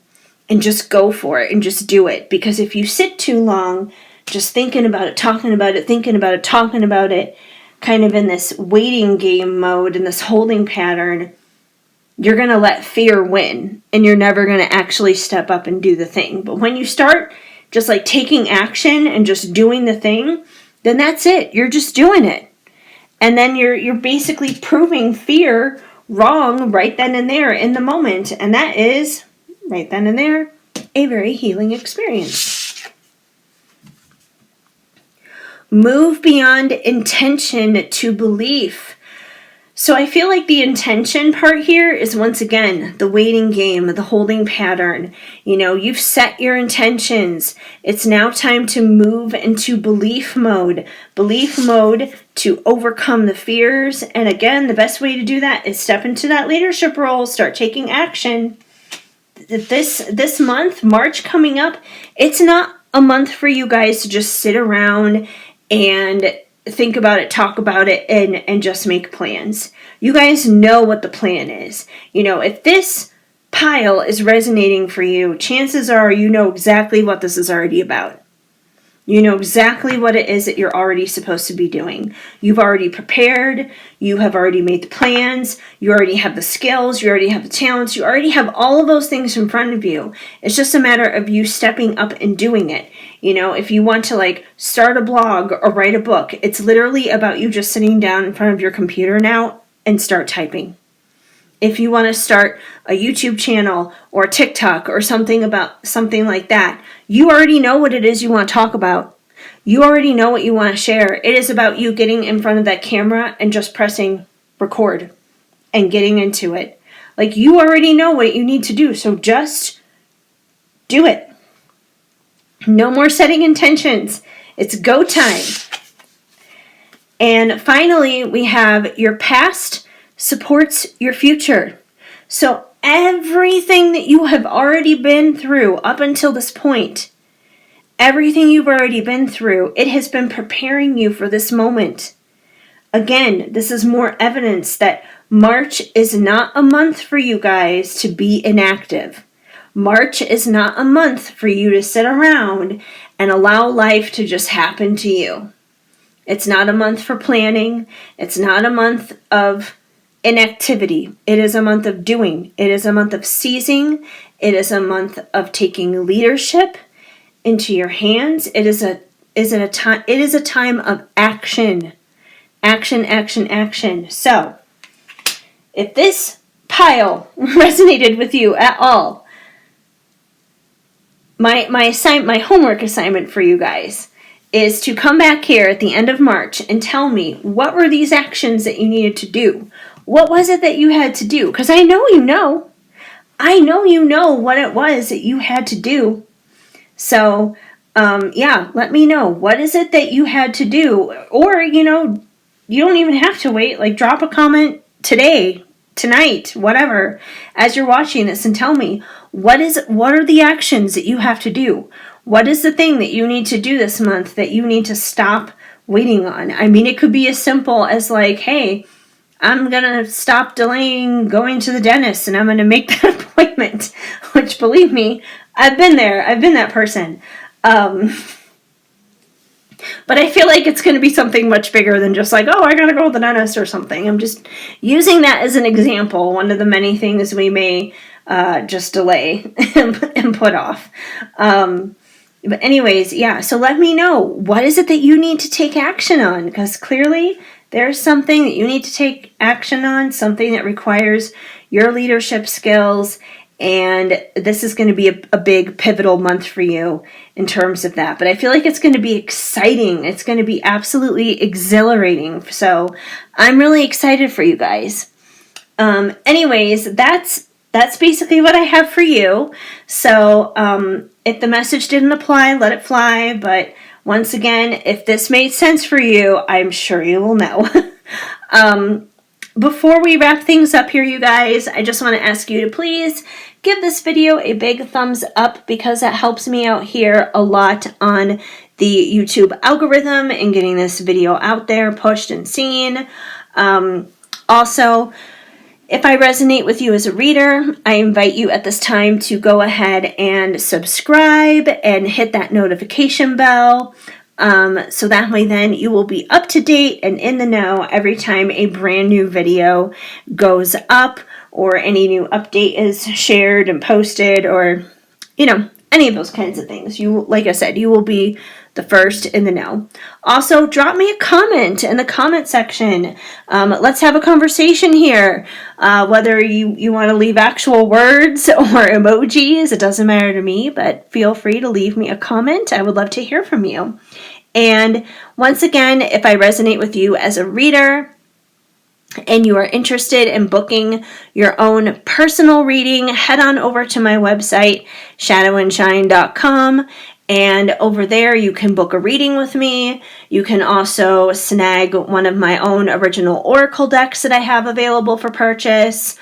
and just go for it and just do it. Because if you sit too long just thinking about it, talking about it, thinking about it, talking about it, kind of in this waiting game mode, in this holding pattern, you're going to let fear win and you're never going to actually step up and do the thing. But when you start just like taking action and just doing the thing, then that's it. You're just doing it. And then you're basically proving fear wrong right then and there in the moment. And that is, right then and there, a very healing experience. Move beyond intention to belief. So I feel like the intention part here is, once again, the waiting game, the holding pattern. You've set your intentions. It's now time to move into belief mode. Belief mode to overcome the fears. And again, the best way to do that is step into that leadership role, start taking action. This month, March coming up, it's not a month for you guys to just sit around and think about it, talk about it, and just make plans. You guys know what the plan is. If this pile is resonating for you, chances are you know exactly what this is already about. You know exactly what it is that you're already supposed to be doing. You've already prepared. You have already made the plans. You already have the skills. You already have the talents. You already have all of those things in front of you. It's just a matter of you stepping up and doing it. If you want to start a blog or write a book, it's literally about you just sitting down in front of your computer now and start typing. If you want to start a YouTube channel or TikTok or something like that, you already know what it is you want to talk about. You already know what you want to share. It is about you getting in front of that camera and just pressing record and getting into it. You already know what you need to do, so just do it. No more setting intentions. It's go time. And finally, we have your past supports your future. So everything that you have already been through up until this point, everything you've already been through, it has been preparing you for this moment. Again, this is more evidence that March is not a month for you guys to be inactive. March is not a month for you to sit around and allow life to just happen to you. It's not a month for planning. It's not a month of inactivity. It is a month of doing. It is a month of seizing. It is a month of taking leadership into your hands. It is a time of action. Action, action, action. So, if this pile resonated with you at all, my homework assignment for you guys is to come back here at the end of March and tell me, what were these actions that you needed to do? What was it that you had to do? Because I know you know. I know you know what it was that you had to do. So, let me know. What is it that you had to do? Or, you don't even have to wait. Drop a comment today, tonight, whatever, as you're watching this, and tell me, what are the actions that you have to do? What is the thing that you need to do this month that you need to stop waiting on? I mean, it could be as simple as hey, I'm going to stop delaying going to the dentist and I'm going to make that appointment, which, believe me, I've been there. I've been that person. But I feel like it's going to be something much bigger than just I got to go to the dentist or something. I'm just using that as an example, one of the many things we may just delay and put off. But anyways, so let me know, what is it that you need to take action on? Because clearly there's something that you need to take action on, something that requires your leadership skills, and this is going to be a big pivotal month for you in terms of that. But I feel like it's going to be exciting. It's going to be absolutely exhilarating. So I'm really excited for you guys. Anyways, that's basically what I have for you. So if the message didn't apply, let it fly. But once again, if this made sense for you, I'm sure you will know. before we wrap things up here, you guys, I just want to ask you to please give this video a big thumbs up because that helps me out here a lot on the YouTube algorithm and getting this video out there, pushed and seen. Also, if I resonate with you as a reader, I invite you at this time to go ahead and subscribe and hit that notification bell. So that way then you will be up to date and in the know every time a brand new video goes up or any new update is shared and posted or, any of those kinds of things. Like I said, you will be the first in the know. Also, drop me a comment in the comment section. Let's have a conversation here. Whether you want to leave actual words or emojis, it doesn't matter to me, but feel free to leave me a comment. I would love to hear from you. And once again, if I resonate with you as a reader and you are interested in booking your own personal reading, head on over to my website, shadowandshine.com. And over there, you can book a reading with me. You can also snag one of my own original oracle decks that I have available for purchase.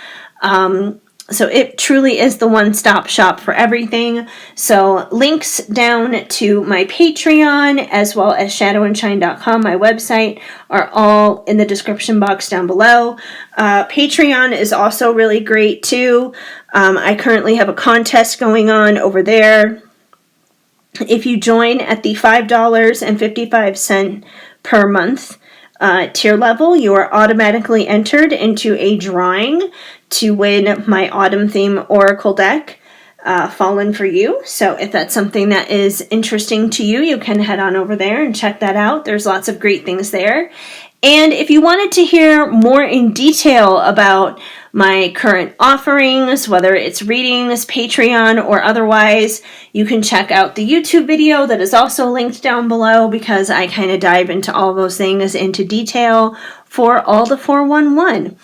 So it truly is the one-stop shop for everything. So links down to my Patreon as well as shadowandshine.com, my website, are all in the description box down below. Patreon is also really great too. I currently have a contest going on over there. If you join at the $5.55 per month tier level, you are automatically entered into a drawing to win my autumn theme oracle deck, Fallin For You. So if that's something that is interesting to you, you can head on over there and check that out. There's lots of great things there. And if you wanted to hear more in detail about my current offerings, whether it's readings, Patreon, or otherwise, you can check out the YouTube video that is also linked down below because I kind of dive into all those things into detail for all the 411.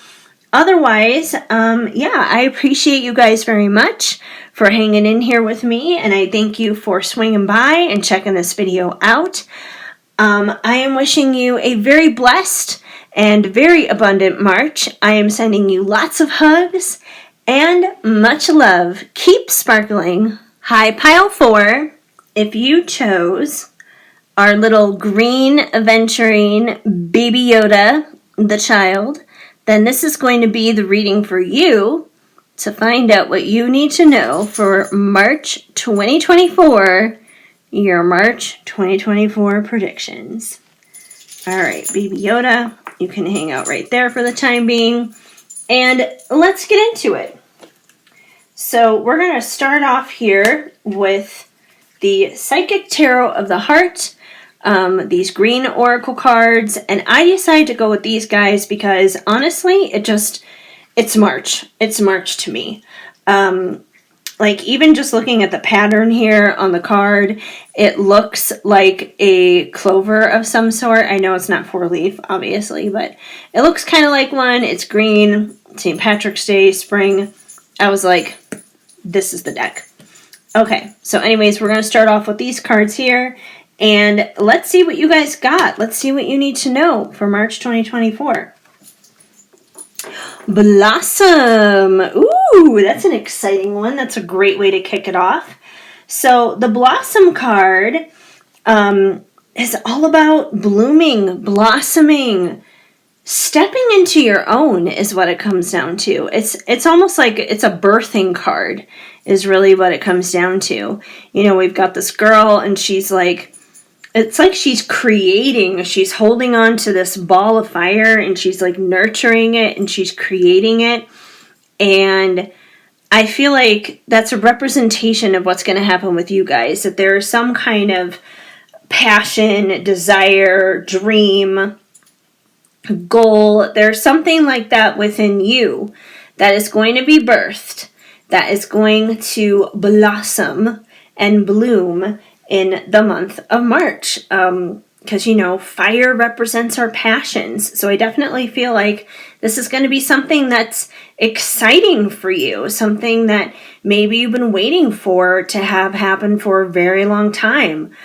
Otherwise, I appreciate you guys very much for hanging in here with me, and I thank you for swinging by and checking this video out. I am wishing you a very blessed and very abundant March. I am sending you lots of hugs and much love. Keep sparkling. Hi, Pile 4. If you chose our little green aventurine baby Yoda, the child, then this is going to be the reading for you to find out what you need to know for March 2024, your March 2024 predictions. All right, baby Yoda, you can hang out right there for the time being. And let's get into it. So we're going to start off here with the Psychic Tarot of the Heart, these green oracle cards. And I decided to go with these guys because honestly, it's March. It's March to me. Like even just looking at the pattern here on the card, it looks like a clover of some sort. I know it's not 4-leaf, obviously, but it looks kind of like one. It's green, St. Patrick's Day, spring. I was like, this is the deck. Okay, so anyways, we're going to start off with these cards here, and let's see what you guys got. Let's see what you need to know for March 2024. Blossom. Ooh, that's an exciting one. That's a great way to kick it off. So the Blossom card is all about blooming, blossoming, stepping into your own is what it comes down to. It's almost like it's a birthing card is really what it comes down to. You know, we've got this girl and she's like, it's like she's creating, she's holding on to this ball of fire and she's like nurturing it and she's creating it. And I feel like that's a representation of what's going to happen with you guys, that there's some kind of passion, desire, dream, goal. There's something like that within you that is going to be birthed, that is going to blossom and bloom in the month of March, because, you know, fire represents our passions. So I definitely feel like this is going to be something that's exciting for you, something that maybe you've been waiting for to have happen for a very long time.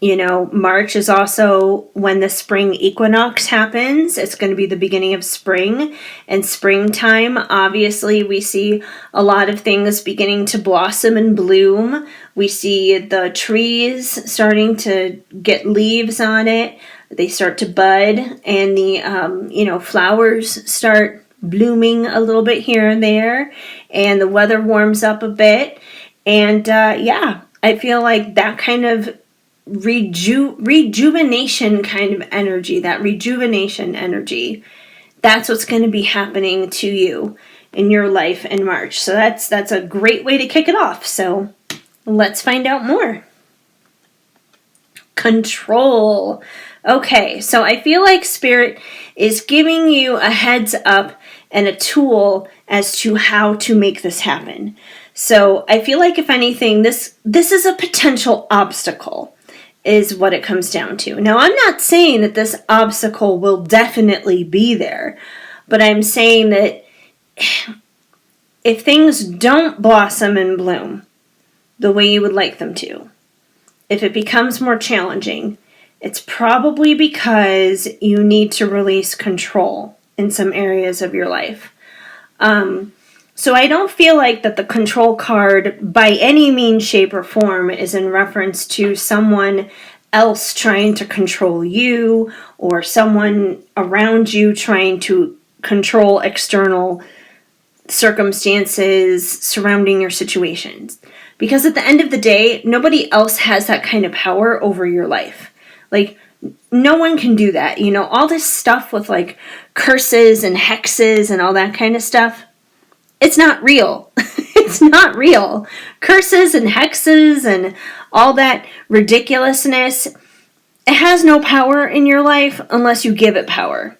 March is also when the spring equinox happens. It's going to be the beginning of spring and springtime. Obviously, we see a lot of things beginning to blossom and bloom. We see the trees starting to get leaves on it. They start to bud, and the flowers start blooming a little bit here and there, and the weather warms up a bit. And I feel like that kind of rejuvenation kind of energy, that rejuvenation energy, that's what's going to be happening to you in your life in March. So that's a great way to kick it off. So let's find out more. Control. Okay, so I feel like Spirit is giving you a heads up and a tool as to how to make this happen. So I feel like, if anything, this is a potential obstacle, is what it comes down to. Now, I'm not saying that this obstacle will definitely be there, but I'm saying that if things don't blossom and bloom the way you would like them to, if it becomes more challenging, it's probably because you need to release control in some areas of your life. So I don't feel like that the control card by any means, shape, or form is in reference to someone else trying to control you, or someone around you trying to control external circumstances surrounding your situations. Because at the end of the day, nobody else has that kind of power over your life. Like, no one can do that. All this stuff with like curses and hexes and all that kind of stuff, it's not real. It's not real. Curses and hexes and all that ridiculousness, it has no power in your life unless you give it power.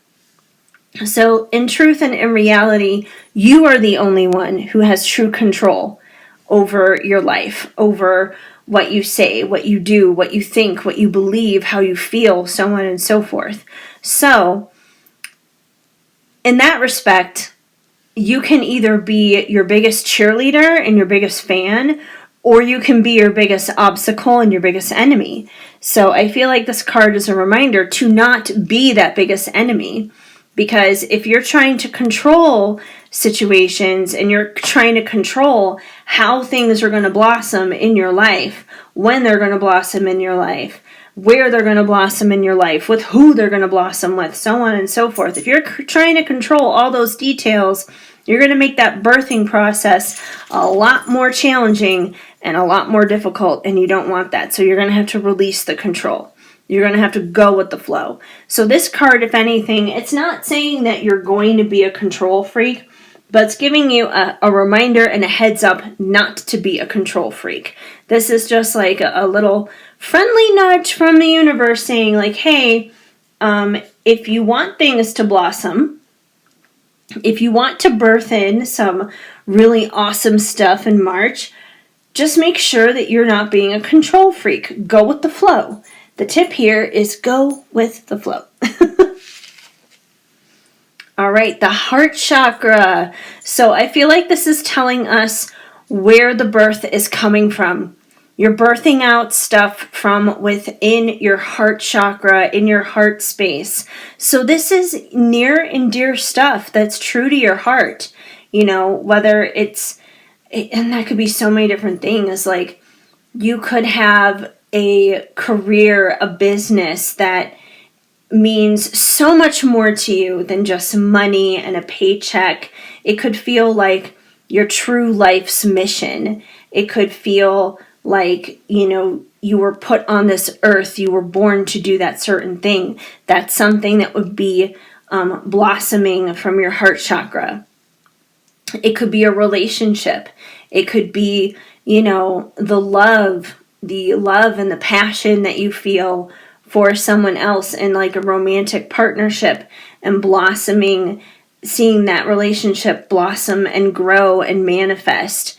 So in truth and in reality, you are the only one who has true control over your life, over what you say, what you do, what you think, what you believe, how you feel, so on and so forth. So in that respect, you can either be your biggest cheerleader and your biggest fan, or you can be your biggest obstacle and your biggest enemy. So I feel like this card is a reminder to not be that biggest enemy. Because if you're trying to control situations and you're trying to control how things are going to blossom in your life, when they're going to blossom in your life, where they're going to blossom in your life, with who they're going to blossom with, so on and so forth. If you're trying to control all those details, you're going to make that birthing process a lot more challenging and a lot more difficult, and you don't want that. So you're going to have to release the control. You're going to have to go with the flow. So this card, if anything, it's not saying that you're going to be a control freak, but it's giving you a reminder and a heads up not to be a control freak. This is just like a little friendly nudge from the universe saying like, hey, if you want things to blossom, if you want to birth in some really awesome stuff in March, just make sure that you're not being a control freak. Go with the flow. The tip here is go with the flow. All right, the heart chakra. So I feel like this is telling us where the birth is coming from. You're birthing out stuff from within your heart chakra, in your heart space. So this is near and dear stuff that's true to your heart. Whether it's, and that could be so many different things. Like, you could have a career, a business that means so much more to you than just money and a paycheck. It could feel like your true life's mission. It could feel like, you were put on this earth, you were born to do that certain thing. That's something that would be blossoming from your heart chakra. It could be a relationship. It could be, the love and the passion that you feel for someone else in like a romantic partnership, and blossoming, seeing that relationship blossom and grow and manifest.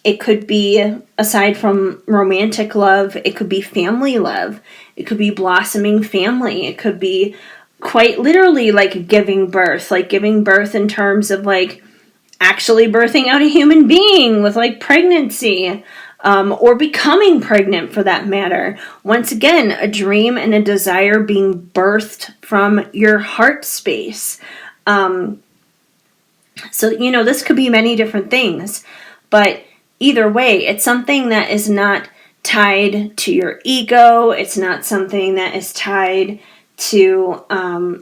It could be, aside from romantic love, it could be family love. It could be blossoming family. It could be quite literally like giving birth in terms of like actually birthing out a human being with like pregnancy. or becoming pregnant for that matter. Once again, a dream and a desire being birthed from your heart space. So, this could be many different things, but either way, it's something that is not tied to your ego. It's not something that is tied to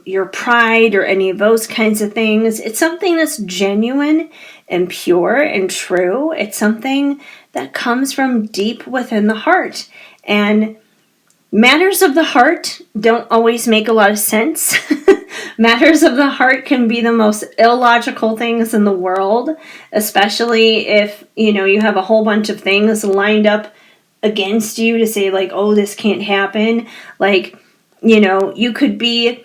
your pride or any of those kinds of things. It's something that's genuine and pure and true. It's something that comes from deep within the heart. And matters of the heart don't always make a lot of sense. Matters of the heart can be the most illogical things in the world, especially if, you have a whole bunch of things lined up against you to say, like, oh, this can't happen. Like, you could be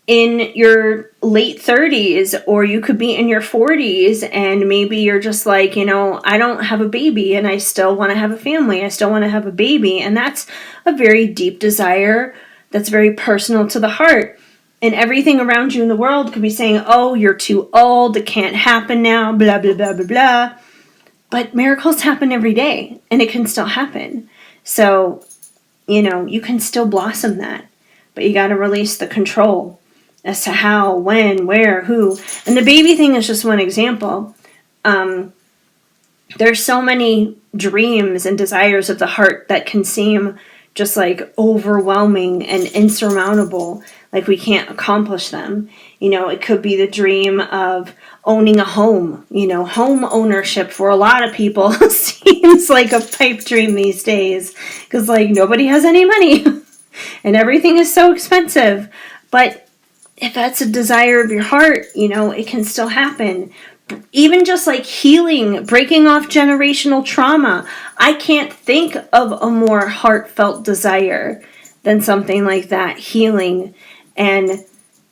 in your late 30s or you could be in your 40s and maybe you're just like, I don't have a baby and I still want to have a family. I still want to have a baby. And that's a very deep desire that's very personal to the heart. And everything around you in the world could be saying, oh, you're too old. It can't happen now, blah, blah, blah, blah, blah. But miracles happen every day and it can still happen. So, you can still blossom that. But you got to release the control as to how, when, where, who. And the baby thing is just one example. There's so many dreams and desires of the heart that can seem just like overwhelming and insurmountable, like we can't accomplish them. It could be the dream of owning a home. Home ownership for a lot of people seems like a pipe dream these days because nobody has any money and everything is so expensive. But if that's a desire of your heart, it can still happen. Even just like healing, breaking off generational trauma. I can't think of a more heartfelt desire than something like that, healing and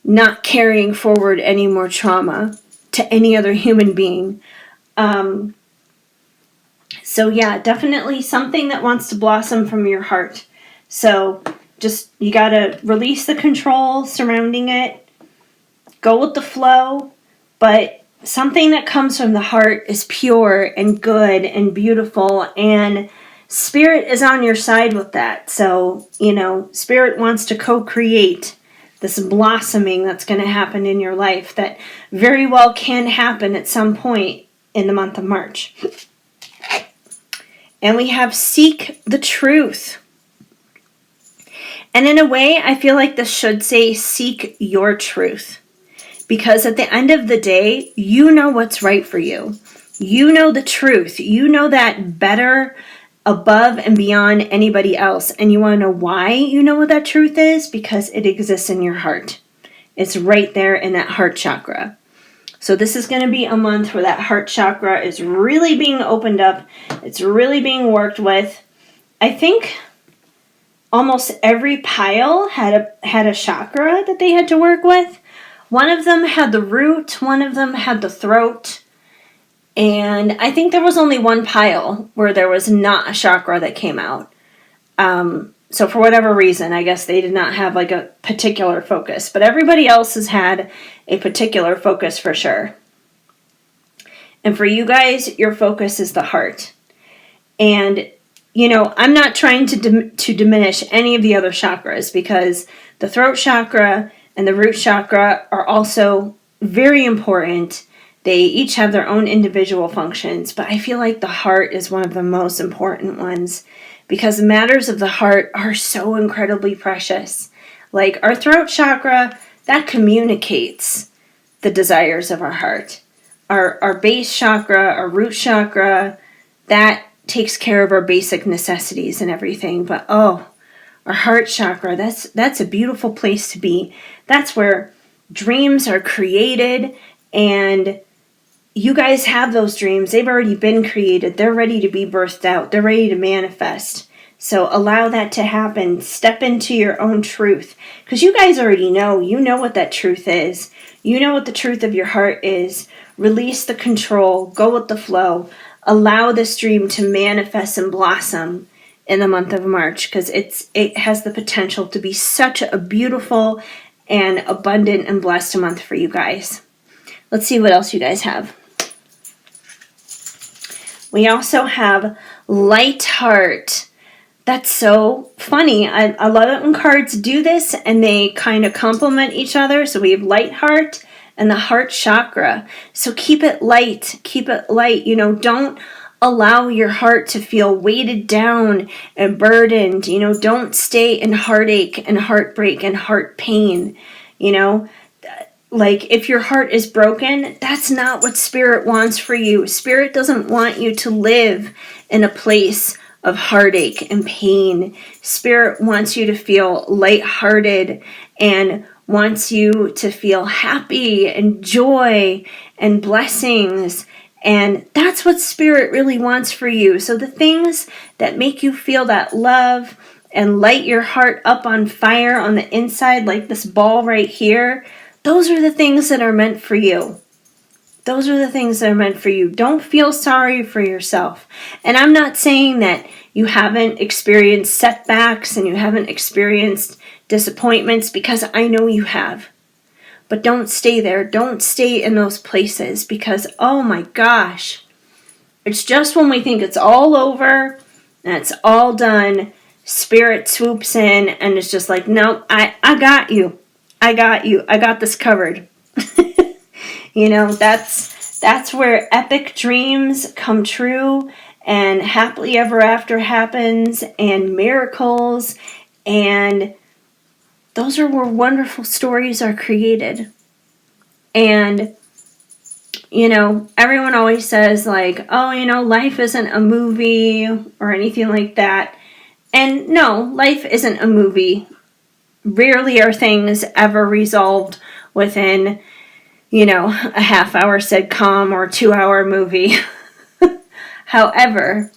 not carrying forward any more trauma to any other human being. So yeah, definitely something that wants to blossom from your heart. So just, you got to release the control surrounding it. Go with the flow. But something that comes from the heart is pure and good and beautiful. And Spirit is on your side with that. So, Spirit wants to co-create this blossoming that's going to happen in your life that very well can happen at some point in the month of March. And we have seek the truth. And in a way, I feel like this should say seek your truth. Because at the end of the day, you know what's right for you. You know the truth. You know that better, above and beyond anybody else. And you want to know why you know what that truth is? Because it exists in your heart. It's right there in that heart chakra. So this is going to be a month where that heart chakra is really being opened up. It's really being worked with. I think almost every pile had a chakra that they had to work with. One of them had the root, one of them had the throat, and I think there was only one pile where there was not a chakra that came out. So for whatever reason, I guess they did not have like a particular focus, but everybody else has had a particular focus for sure. And for you guys, your focus is the heart. And, I'm not trying to diminish any of the other chakras because the throat chakra and the root chakra are also very important. They each have their own individual functions, but I feel like the heart is one of the most important ones because matters of the heart are so incredibly precious. Like our throat chakra, that communicates the desires of our heart. Our base chakra, our root chakra, that takes care of our basic necessities and everything. But our heart chakra, that's a beautiful place to be. That's where dreams are created, and you guys have those dreams. They've already been created. They're ready to be birthed out. They're ready to manifest. So allow that to happen. Step into your own truth. Because you guys already know. You know what that truth is. You know what the truth of your heart is. Release the control. Go with the flow. Allow this dream to manifest and blossom in the month of March. Because it has the potential to be such a beautiful and abundant and blessed month for you guys. Let's see what else you guys have. We also have Light heart. That's so funny. I love it when cards do this and they kind of complement each other. So we have light heart and the heart chakra. So keep it light. Keep it light. Don't allow your heart to feel weighted down and burdened. Don't stay in heartache and heartbreak and heart pain. Like, if your heart is broken, that's not what Spirit wants for you. Spirit doesn't want you to live in a place of heartache and pain. Spirit wants you to feel lighthearted and wants you to feel happy and joy and blessings. And that's what Spirit really wants for you. So the things that make you feel that love and light your heart up on fire on the inside, like this ball right here, those are the things that are meant for you. Those are the things that are meant for you. Don't feel sorry for yourself. And I'm not saying that you haven't experienced setbacks and you haven't experienced disappointments, because I know you have. But don't stay there. Don't stay in those places, because, oh my gosh, it's just when we think it's all over and it's all done, Spirit swoops in and it's just like, no, I got you. I got you. I got this covered. That's where epic dreams come true and happily ever after happens and miracles, and those are where wonderful stories are created. And everyone always says like, oh, life isn't a movie or anything like that. And no, life isn't a movie. Rarely are things ever resolved within, a half-hour sitcom or 2-hour movie. However,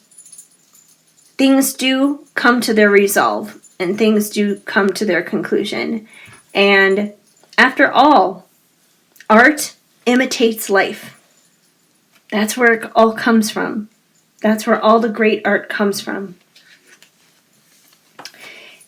things do come to their resolve and things do come to their conclusion. And after all, art imitates life. That's where it all comes from. That's where all the great art comes from.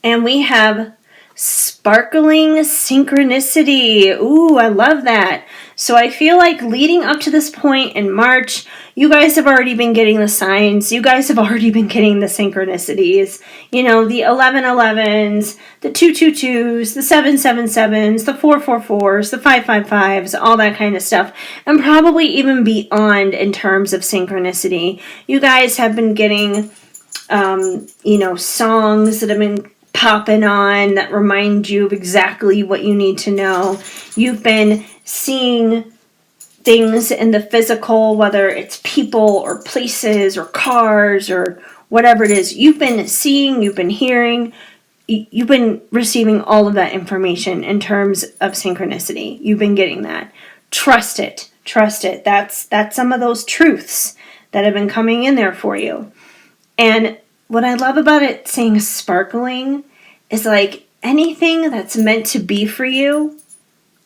And we have sparkling synchronicity. Ooh, I love that. So I feel like leading up to this point in March, you guys have already been getting the signs. You guys have already been getting the synchronicities. The 1111s, the 222s, the 777s, the 444s, the 555s, all that kind of stuff. And probably even beyond in terms of synchronicity. You guys have been getting, songs that have been popping on that remind you of exactly what you need to know. You've been seeing things in the physical, whether it's people or places or cars or whatever it is. You've been seeing, you've been hearing, you've been receiving all of that information in terms of synchronicity. You've been getting that. Trust it. Trust it. That's some of those truths that have been coming in there for you. And what I love about it saying sparkling is like anything that's meant to be for you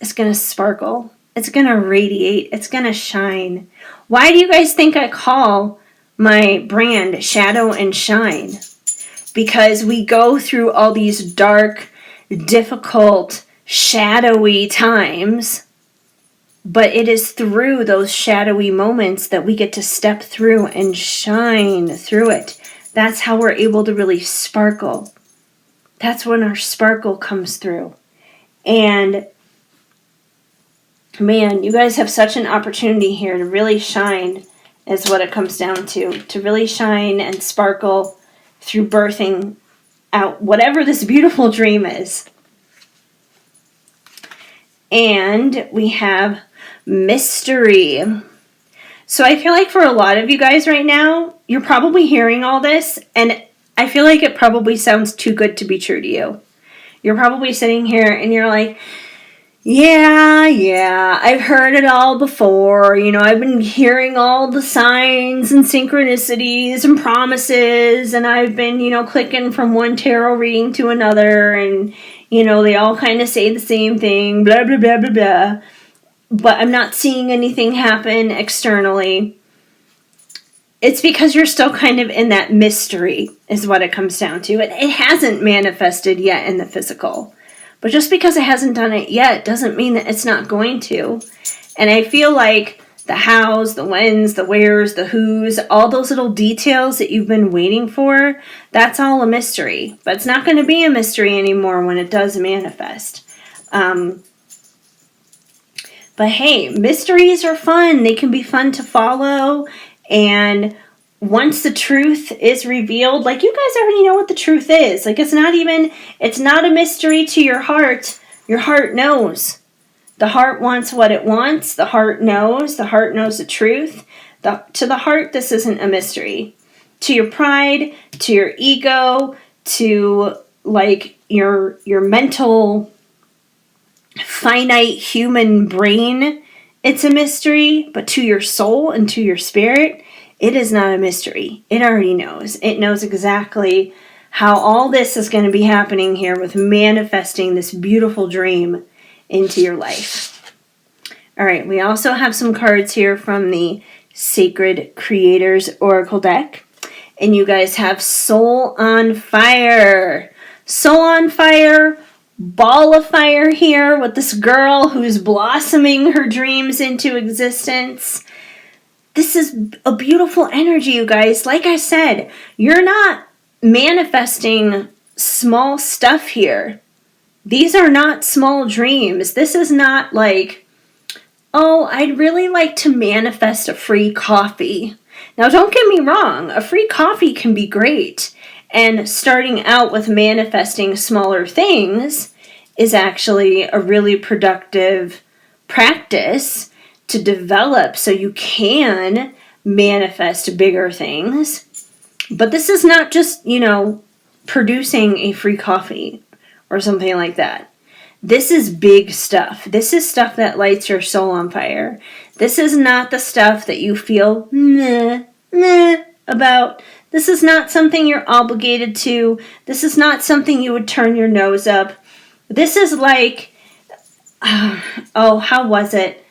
is going to sparkle. It's going to radiate. It's going to shine. Why do you guys think I call my brand Shadow and Shine? Because we go through all these dark, difficult, shadowy times, but it is through those shadowy moments that we get to step through and shine through it. That's how we're able to really sparkle. That's when our sparkle comes through. And man, you guys have such an opportunity here to really shine, is what it comes down to. To really shine and sparkle through birthing out whatever this beautiful dream is. And we have mystery. So I feel like for a lot of you guys right now, you're probably hearing all this, and I feel like it probably sounds too good to be true to you. You're probably sitting here and you're like, yeah, I've heard it all before. I've been hearing all the signs and synchronicities and promises, and I've been, clicking from one tarot reading to another, and, they all kind of say the same thing, blah, blah, blah, blah, blah. But I'm not seeing anything happen externally. It's because you're still kind of in that mystery, is what it comes down to. It hasn't manifested yet in the physical. But just because it hasn't done it yet doesn't mean that it's not going to. And I feel like the hows, the whens, the wheres, the whos, all those little details that you've been waiting for, that's all a mystery. But it's not going to be a mystery anymore when it does manifest. But hey, mysteries are fun. They can be fun to follow. And once the truth is revealed, like, you guys already know what the truth is. Like, it's not a mystery to your heart. Your heart knows. The heart wants what it wants. The heart knows. The heart knows the truth. To the heart, this isn't a mystery. To your pride, to your ego, to like your mental finite human brain, it's a mystery. But to your soul and to your spirit, it is not a mystery. It already knows. It knows exactly how all this is going to be happening here with manifesting this beautiful dream into your life. All right, we also have some cards here from the Sacred Creators Oracle deck. And you guys have Soul on Fire. Soul on Fire, ball of fire here with this girl who's blossoming her dreams into existence. This is a beautiful energy, you guys. Like I said, you're not manifesting small stuff here. These are not small dreams. This is not like, oh, I'd really like to manifest a free coffee. Now, don't get me wrong. A free coffee can be great. And starting out with manifesting smaller things is actually a really productive practice to develop so you can manifest bigger things. But this is not just, producing a free coffee or something like that. This is big stuff. This is stuff that lights your soul on fire. This is not the stuff that you feel about. This is not something you're obligated to. This is not something you would turn your nose up. This is like, how was it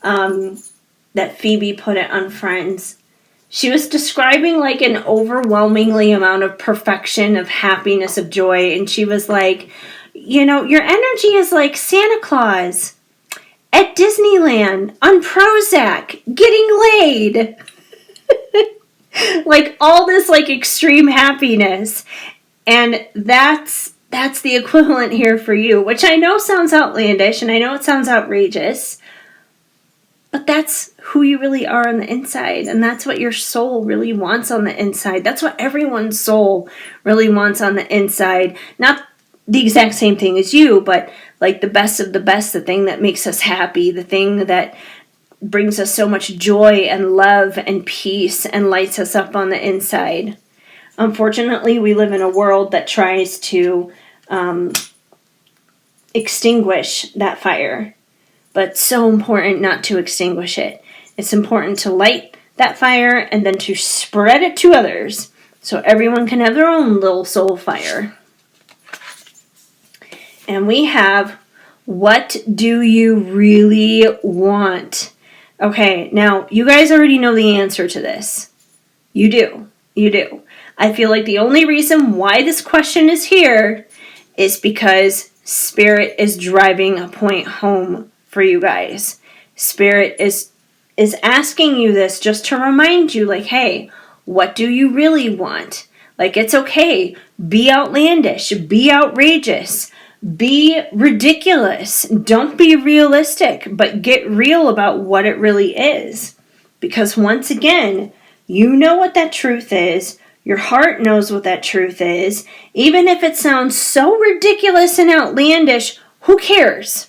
that Phoebe put it on Friends? She was describing like an overwhelmingly amount of perfection, of happiness, of joy. And she was like, your energy is like Santa Claus at Disneyland on Prozac getting laid. Like all this like extreme happiness. And that's the equivalent here for you, which I know sounds outlandish and I know it sounds outrageous. But that's who you really are on the inside. And that's what your soul really wants on the inside. That's what everyone's soul really wants on the inside. Not the exact same thing as you, but like the best of the best, the thing that makes us happy, the thing that brings us so much joy and love and peace and lights us up on the inside. Unfortunately, we live in a world that tries to extinguish that fire. But it's so important not to extinguish it. It's important to light that fire and then to spread it to others so everyone can have their own little soul fire. And we have, what do you really want? Okay, now you guys already know the answer to this. You do. You do. I feel like the only reason why this question is here is because Spirit is driving a point home for you guys. Spirit is asking you this just to remind you, like, hey, what do you really want? Like, it's okay. Be outlandish. Be outrageous. Be ridiculous. Don't be realistic, but get real about what it really is. Because once again, you know what that truth is. Your heart knows what that truth is. Even if it sounds so ridiculous and outlandish, who cares?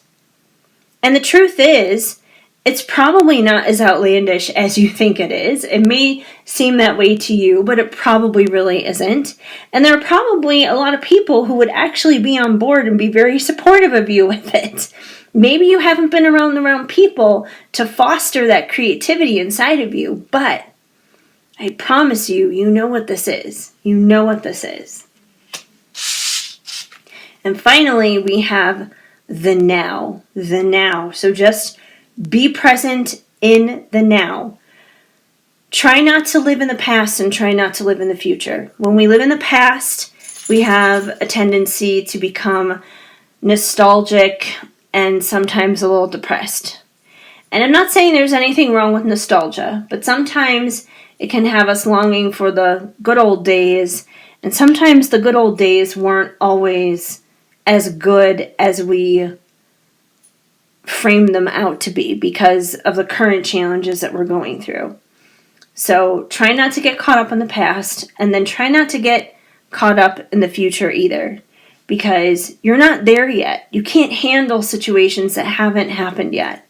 And the truth is, it's probably not as outlandish as you think it is. It may seem that way to you, but it probably really isn't. And there are probably a lot of people who would actually be on board and be very supportive of you with it. Maybe you haven't been around the wrong people to foster that creativity inside of you, but I promise you, you know what this is. You know what this is. And finally, we have the now. The now. So just be present in the now. Try not to live in the past and try not to live in the future. When we live in the past, we have a tendency to become nostalgic and sometimes a little depressed. And I'm not saying there's anything wrong with nostalgia, but sometimes it can have us longing for the good old days, and sometimes the good old days weren't always as good as we frame them out to be because of the current challenges that we're going through. So try not to get caught up in the past, and then try not to get caught up in the future either, because you're not there yet. You can't handle situations that haven't happened yet.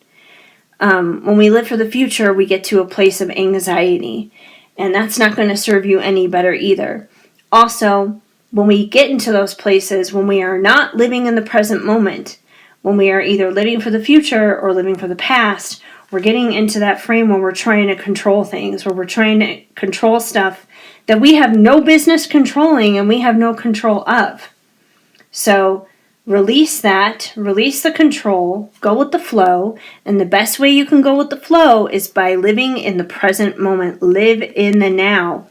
When we live for the future, we get to a place of anxiety, and that's not going to serve you any better either. Also, when we get into those places, when we are not living in the present moment, when we are either living for the future or living for the past, we're getting into that frame where we're trying to control things, where we're trying to control stuff that we have no business controlling and we have no control of. So release that, release the control, go with the flow, and the best way you can go with the flow is by living in the present moment. Live in the now.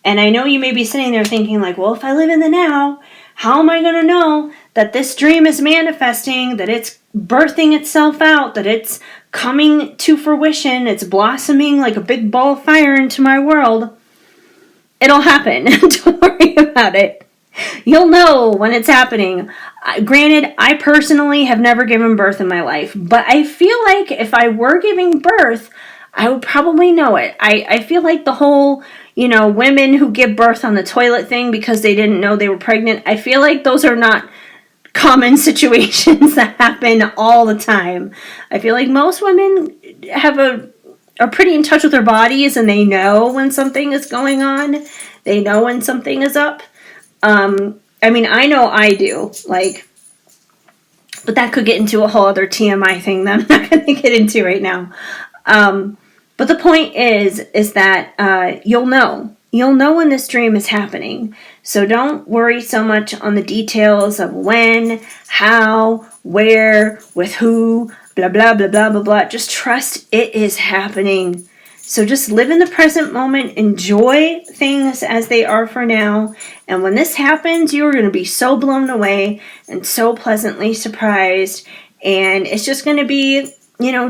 And I know you may be sitting there thinking like, well, if I live in the now, how am I going to know that this dream is manifesting, that it's birthing itself out, that it's coming to fruition, it's blossoming like a big ball of fire into my world? It'll happen. Don't worry about it. You'll know when it's happening. Granted, I personally have never given birth in my life, but I feel like if I were giving birth, I would probably know it. I feel like the whole, women who give birth on the toilet thing because they didn't know they were pregnant, I feel like those are not common situations that happen all the time. I feel like most women are pretty in touch with their bodies, and they know when something is going on. They know when something is up. I know I do, but that could get into a whole other TMI thing that I'm not going to get into right now. But the point is that you'll know when this dream is happening. So don't worry so much on the details of when, how, where, with who, blah, blah, blah, blah, blah, blah. Just trust it is happening. So just live in the present moment, enjoy things as they are for now, and when this happens, you're going to be so blown away and so pleasantly surprised, and it's just going to be,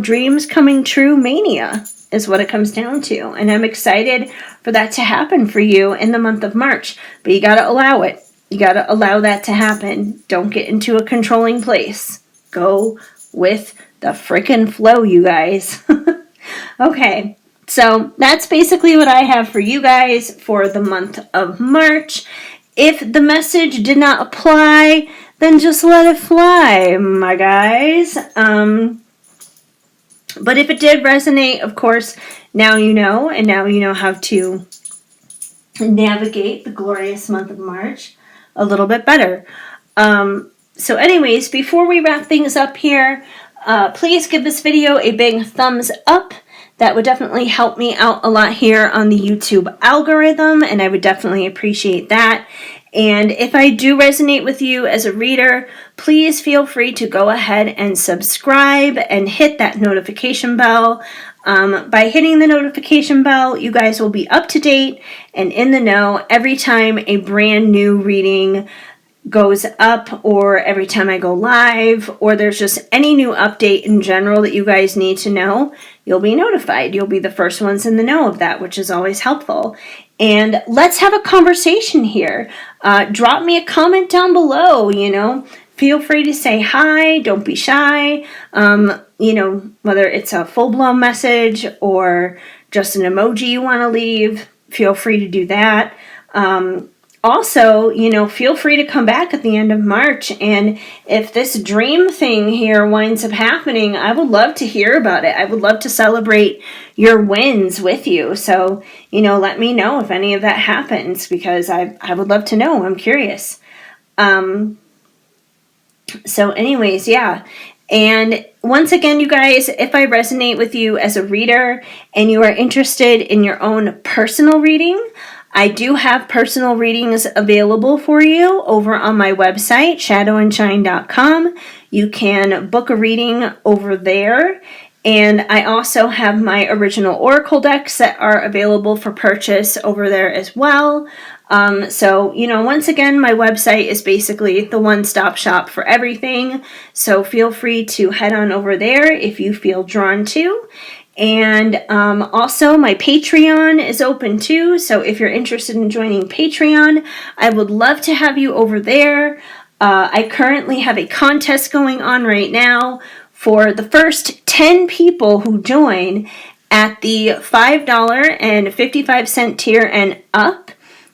dreams coming true mania is what it comes down to, and I'm excited for that to happen for you in the month of March, but you got to allow it. You got to allow that to happen. Don't get into a controlling place. Go with the frickin' flow, you guys. Okay. So that's basically what I have for you guys for the month of March. If the message did not apply, then just let it fly, my guys. But if it did resonate, of course, now you know, and now you know how to navigate the glorious month of March a little bit better. So anyways, before we wrap things up here, please give this video a big thumbs up. That would definitely help me out a lot here on the YouTube algorithm, and I would definitely appreciate that. And if I do resonate with you as a reader, please feel free to go ahead and subscribe and hit that notification bell. By hitting the notification bell, you guys will be up to date and in the know every time a brand new reading goes up, or every time I go live, or there's just any new update in general that you guys need to know. You'll be notified. You'll be the first ones in the know of that, which is always helpful. And let's have a conversation here. Drop me a comment down below, Feel free to say hi. Don't be shy. Whether it's a full-blown message or just an emoji you want to leave, feel free to do that. Also, feel free to come back at the end of March, and if this dream thing here winds up happening, I would love to hear about it. I would love to celebrate your wins with you. So, let me know if any of that happens, because I would love to know. I'm curious. So anyways, yeah. And once again, you guys, if I resonate with you as a reader and you are interested in your own personal reading, I do have personal readings available for you over on my website, shadowandshine.com. You can book a reading over there. And I also have my original Oracle decks that are available for purchase over there as well. So, once again, my website is basically the one-stop shop for everything. So feel free to head on over there if you feel drawn to. And also, my Patreon is open too. So if you're interested in joining Patreon, I would love to have you over there. I currently have a contest going on right now for the first 10 people who join at the $5.55 tier and up.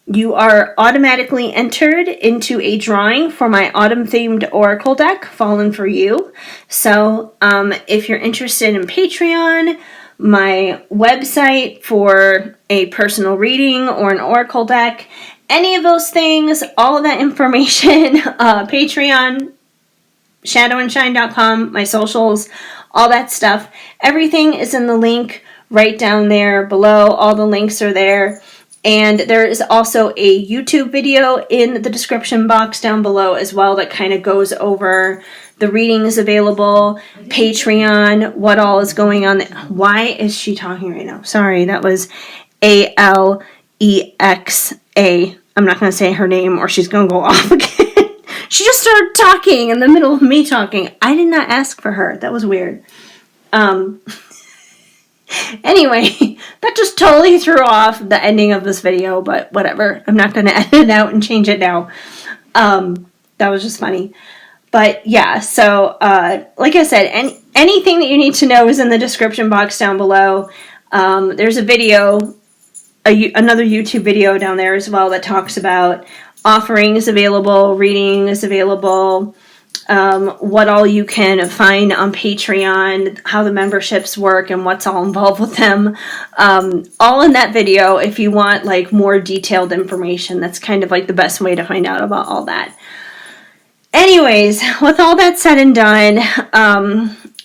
You are automatically entered into a drawing for my autumn-themed Oracle deck, Fallin For You. So, if you're interested in Patreon, my website for a personal reading or an Oracle deck, any of those things, all of that information, Patreon, shadowandshine.com, my socials, all that stuff, everything is in the link right down there below. All the links are there. And there is also a YouTube video in the description box down below as well that kind of goes over the readings available, Patreon, what all is going on. Why is she talking right now? Sorry, that was Alexa. I'm not going to say her name or she's going to go off again. She just started talking in the middle of me talking. I did not ask for her. That was weird. Anyway, that just totally threw off the ending of this video, but whatever. I'm not going to edit it out and change it now. That was just funny. But yeah, so like I said, anything that you need to know is in the description box down below. There's a video, another YouTube video down there as well that talks about offerings available, readings available, what all you can find on Patreon, how the memberships work, and what's all involved with them. All in that video if you want like more detailed information. That's kind of like the best way to find out about all that. Anyways, with all that said and done,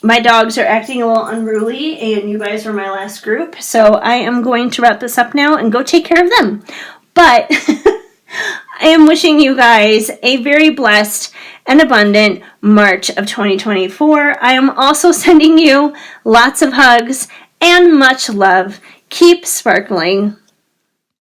my dogs are acting a little unruly, and you guys were my last group, so I am going to wrap this up now and go take care of them. But I am wishing you guys a very blessed and abundant March of 2024. I am also sending you lots of hugs and much love. Keep sparkling.